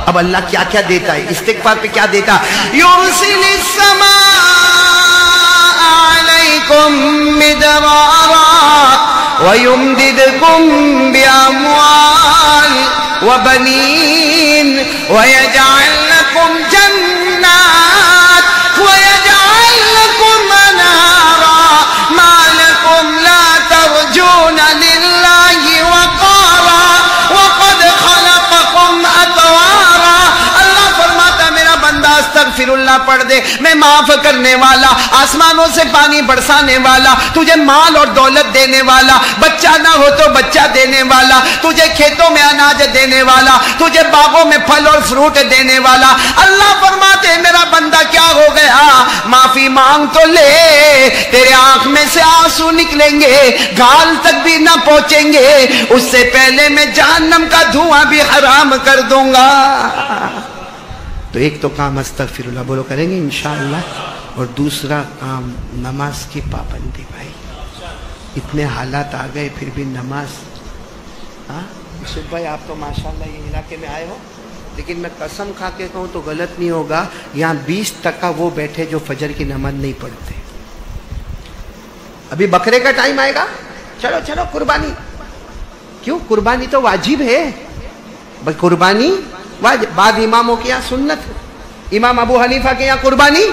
اب اللہ کیا کیا دیتا ہے استغفار پہ؟ کیا دیتا؟ یرسل السماء علیکم مدرارا ویمددکم باموال وبنین ویجعل لکم جنات ویجعل لکم انہارا ما لکم لا ترجون للہ وقارا وقد خلقکم اطوارا۔ اللہ فرماتا میرا بندہ استغفر اللہ پڑھ دے، میں معاف کرنے والا، آسمانوں سے پانی برسانے والا، تجھے مال اور دولت دینے والا، بچہ نہ ہو تو بچہ دینے والا، تجھے کھیتوں میں اناج دینے والا، تجھے باغوں میں پھل اور فروٹ دینے والا۔ اللہ فرماتے میرا بندہ کیا ہو گیا؟ معافی مانگ تو لے، تیرے آنکھ میں سے آنسو نکلیں گے، گال تک بھی نہ پہنچیں گے، اس سے پہلے میں جہنم کا دھواں بھی حرام کر دوں گا۔ تو ایک تو کام استغفر اللہ بولو کریں گے انشاءاللہ، اور دوسرا کام نماز کی پابندی۔ بھائی اتنے حالات آ گئے پھر بھی نماز، ہاں یوسف بھائی آپ تو ماشاءاللہ یہ علاقے میں آئے ہو، لیکن میں قسم کھا کے کہوں تو غلط نہیں ہوگا، یہاں 20% وہ بیٹھے جو فجر کی نماز نہیں پڑھتے۔ ابھی بکرے کا ٹائم آئے گا، چلو چلو قربانی، کیوں؟ قربانی تو واجب ہے، قربانی واجب، بعد اماموں کے یہاں سنت، امام ابو حنیفہ کے یہاں قربانی،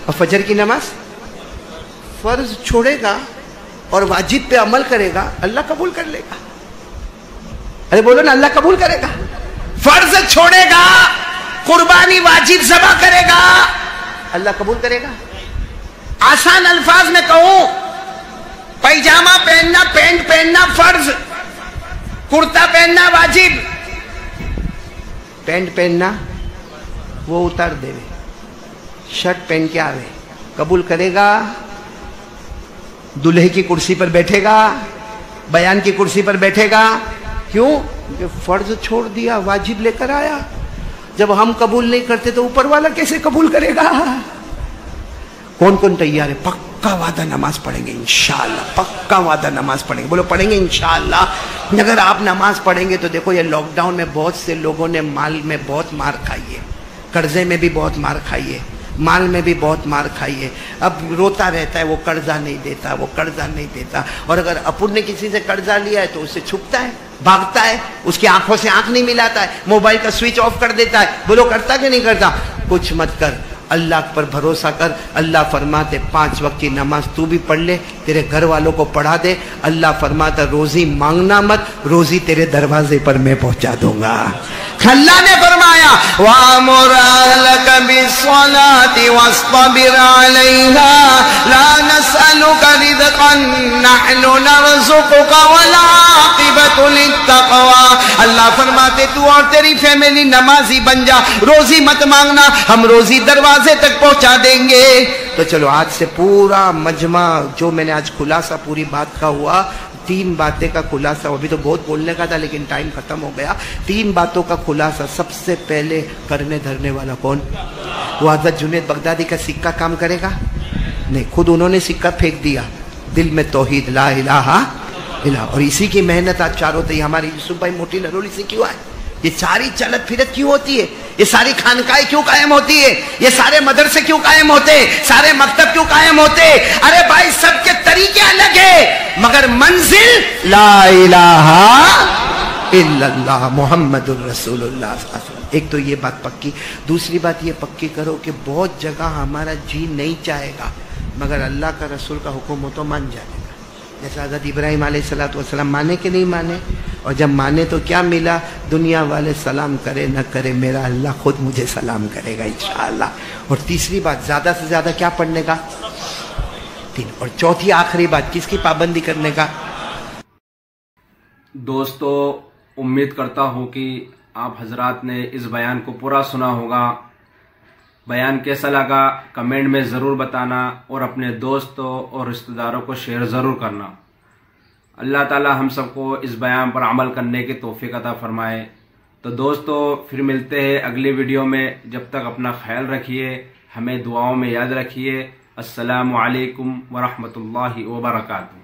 اور فجر کی نماز فرض چھوڑے گا اور واجب پہ عمل کرے گا اللہ قبول کر لے گا۔ ارے بولو نا، اللہ قبول کرے گا۔ فرض چھوڑے گا، قربانی واجب ذبح کرے گا، اللہ قبول کرے گا۔ آسان الفاظ میں کہوں، پیجامہ پہننا، پینٹ پہننا فرض، کرتا پہننا واجب، پینٹ پہننا وہ اتار دے، شرٹ پہن کے آوے، قبول کرے گا؟ دلہے کی کرسی پر بیٹھے گا، بیان کی کرسی پر بیٹھے گا، کیوں؟ کہ فرض چھوڑ دیا، واجب لے کر آیا۔ جب ہم قبول نہیں کرتے تو اوپر والا کیسے قبول کرے گا؟ کون کون تیار ہے؟ پکا وعدہ نماز پڑھیں گے انشاءاللہ، پکا وعدہ نماز پڑھیں گے، بولو پڑھیں گے انشاءاللہ۔ اگر آپ نماز پڑھیں گے تو دیکھو یہ لاک ڈاؤن میں بہت سے لوگوں نے مال میں بہت مار کھائی ہے، قرضے میں بھی بہت مار کھائی ہے، مال میں بھی بہت مار کھائی ہے، اب روتا رہتا ہے وہ قرضہ نہیں دیتا، وہ قرضہ نہیں دیتا، اور اگر اپن نے کسی سے قرضہ لیا ہے تو اس سے چھپتا ہے، بھاگتا ہے، اس کی آنکھوں سے آنکھ نہیں ملاتا ہے، موبائل کا سوئچ آف کر دیتا ہے۔ بولو کرتا کہ نہیں کرتا؟ کچھ مت کر، اللہ پر بھروسہ کر۔ اللہ فرماتے 5 وقت کی نماز تو بھی پڑھ لے، تیرے گھر والوں کو پڑھا دے۔ اللہ فرماتا روزی مانگنا مت، روزی تیرے دروازے پر میں پہنچا دوں گا۔ اللہ نے فرمایا وَأَمُرْ أَهْلَكَ بِالصَّلَاةِ وَاصْطَبِرْ عَلَيْهَا لَا نَسْأَلُكَ رِزْقًا نَحْنُ نَرْزُقُكَ وَالْعَاقِبَةُ لِلتَّقْوَىٰ۔ اللہ فرماتے تو اور تیری فیملی نمازی بن جا، روزی مت مانگنا، ہم روزی دروازے تک پہنچا دیں گے۔ تو چلو آج سے پورا مجمع جو میں نے آج خلاصہ پوری بات کا ہوا، 3 باتیں کا خلاصہ، ابھی تو بہت بولنے کا تھا لیکن ٹائم ختم ہو گیا۔ 3 باتوں کا خلاصہ، سب سے پہلے کرنے دھرنے والا کون؟ وہ حضرت جنید بغدادی کا سکہ کام کرے گا؟ نہیں، خود انہوں نے سکہ پھینک دیا، دل میں توحید لا الہ الا، اور اسی کی محنت آج چاروں تھی۔ ہماری یوسف بھائی موٹی نرولی سے کیوں آئے؟ یہ ساری چلت پھرت کیوں ہوتی ہے؟ یہ ساری خانقاہیں کیوں قائم ہوتی ہے؟ یہ سارے مدرسے کیوں قائم ہوتے؟ سارے مکتب کیوں قائم ہوتے؟ ارے بھائی سب کے طریقے الگ ہیں، مگر منزل لا الہ الا اللہ محمد الرسول اللہ صلی اللہ علیہ وسلم۔ ایک تو یہ بات پکی۔ دوسری بات یہ پکی کرو کہ بہت جگہ ہمارا جی نہیں چاہے گا، مگر اللہ کا رسول کا حکم ہو تو مان جائے گا۔ جیسے حضرت ابراہیم علیہ السلام مانے کہ نہیں مانے؟ اور جب مانے تو کیا ملا؟ دنیا والے سلام کرے نہ کرے، میرا اللہ خود مجھے سلام کرے گا انشاءاللہ۔ اور تیسری بات، زیادہ سے زیادہ کیا پڑھنے کا؟ 3۔ اور چوتھی آخری بات، کس کی پابندی کرنے کا؟ دوستو امید کرتا ہوں کہ آپ حضرات نے اس بیان کو پورا سنا ہوگا۔ بیان کیسا لگا کمنٹ میں ضرور بتانا، اور اپنے دوستوں اور رشتہ داروں کو شیئر ضرور کرنا۔ اللہ تعالی ہم سب کو اس بیان پر عمل کرنے کی توفیق عطا فرمائے۔ تو دوستو پھر ملتے ہیں اگلی ویڈیو میں، جب تک اپنا خیال رکھیے، ہمیں دعاؤں میں یاد رکھیے۔ السلام علیکم ورحمۃ اللہ وبرکاتہ۔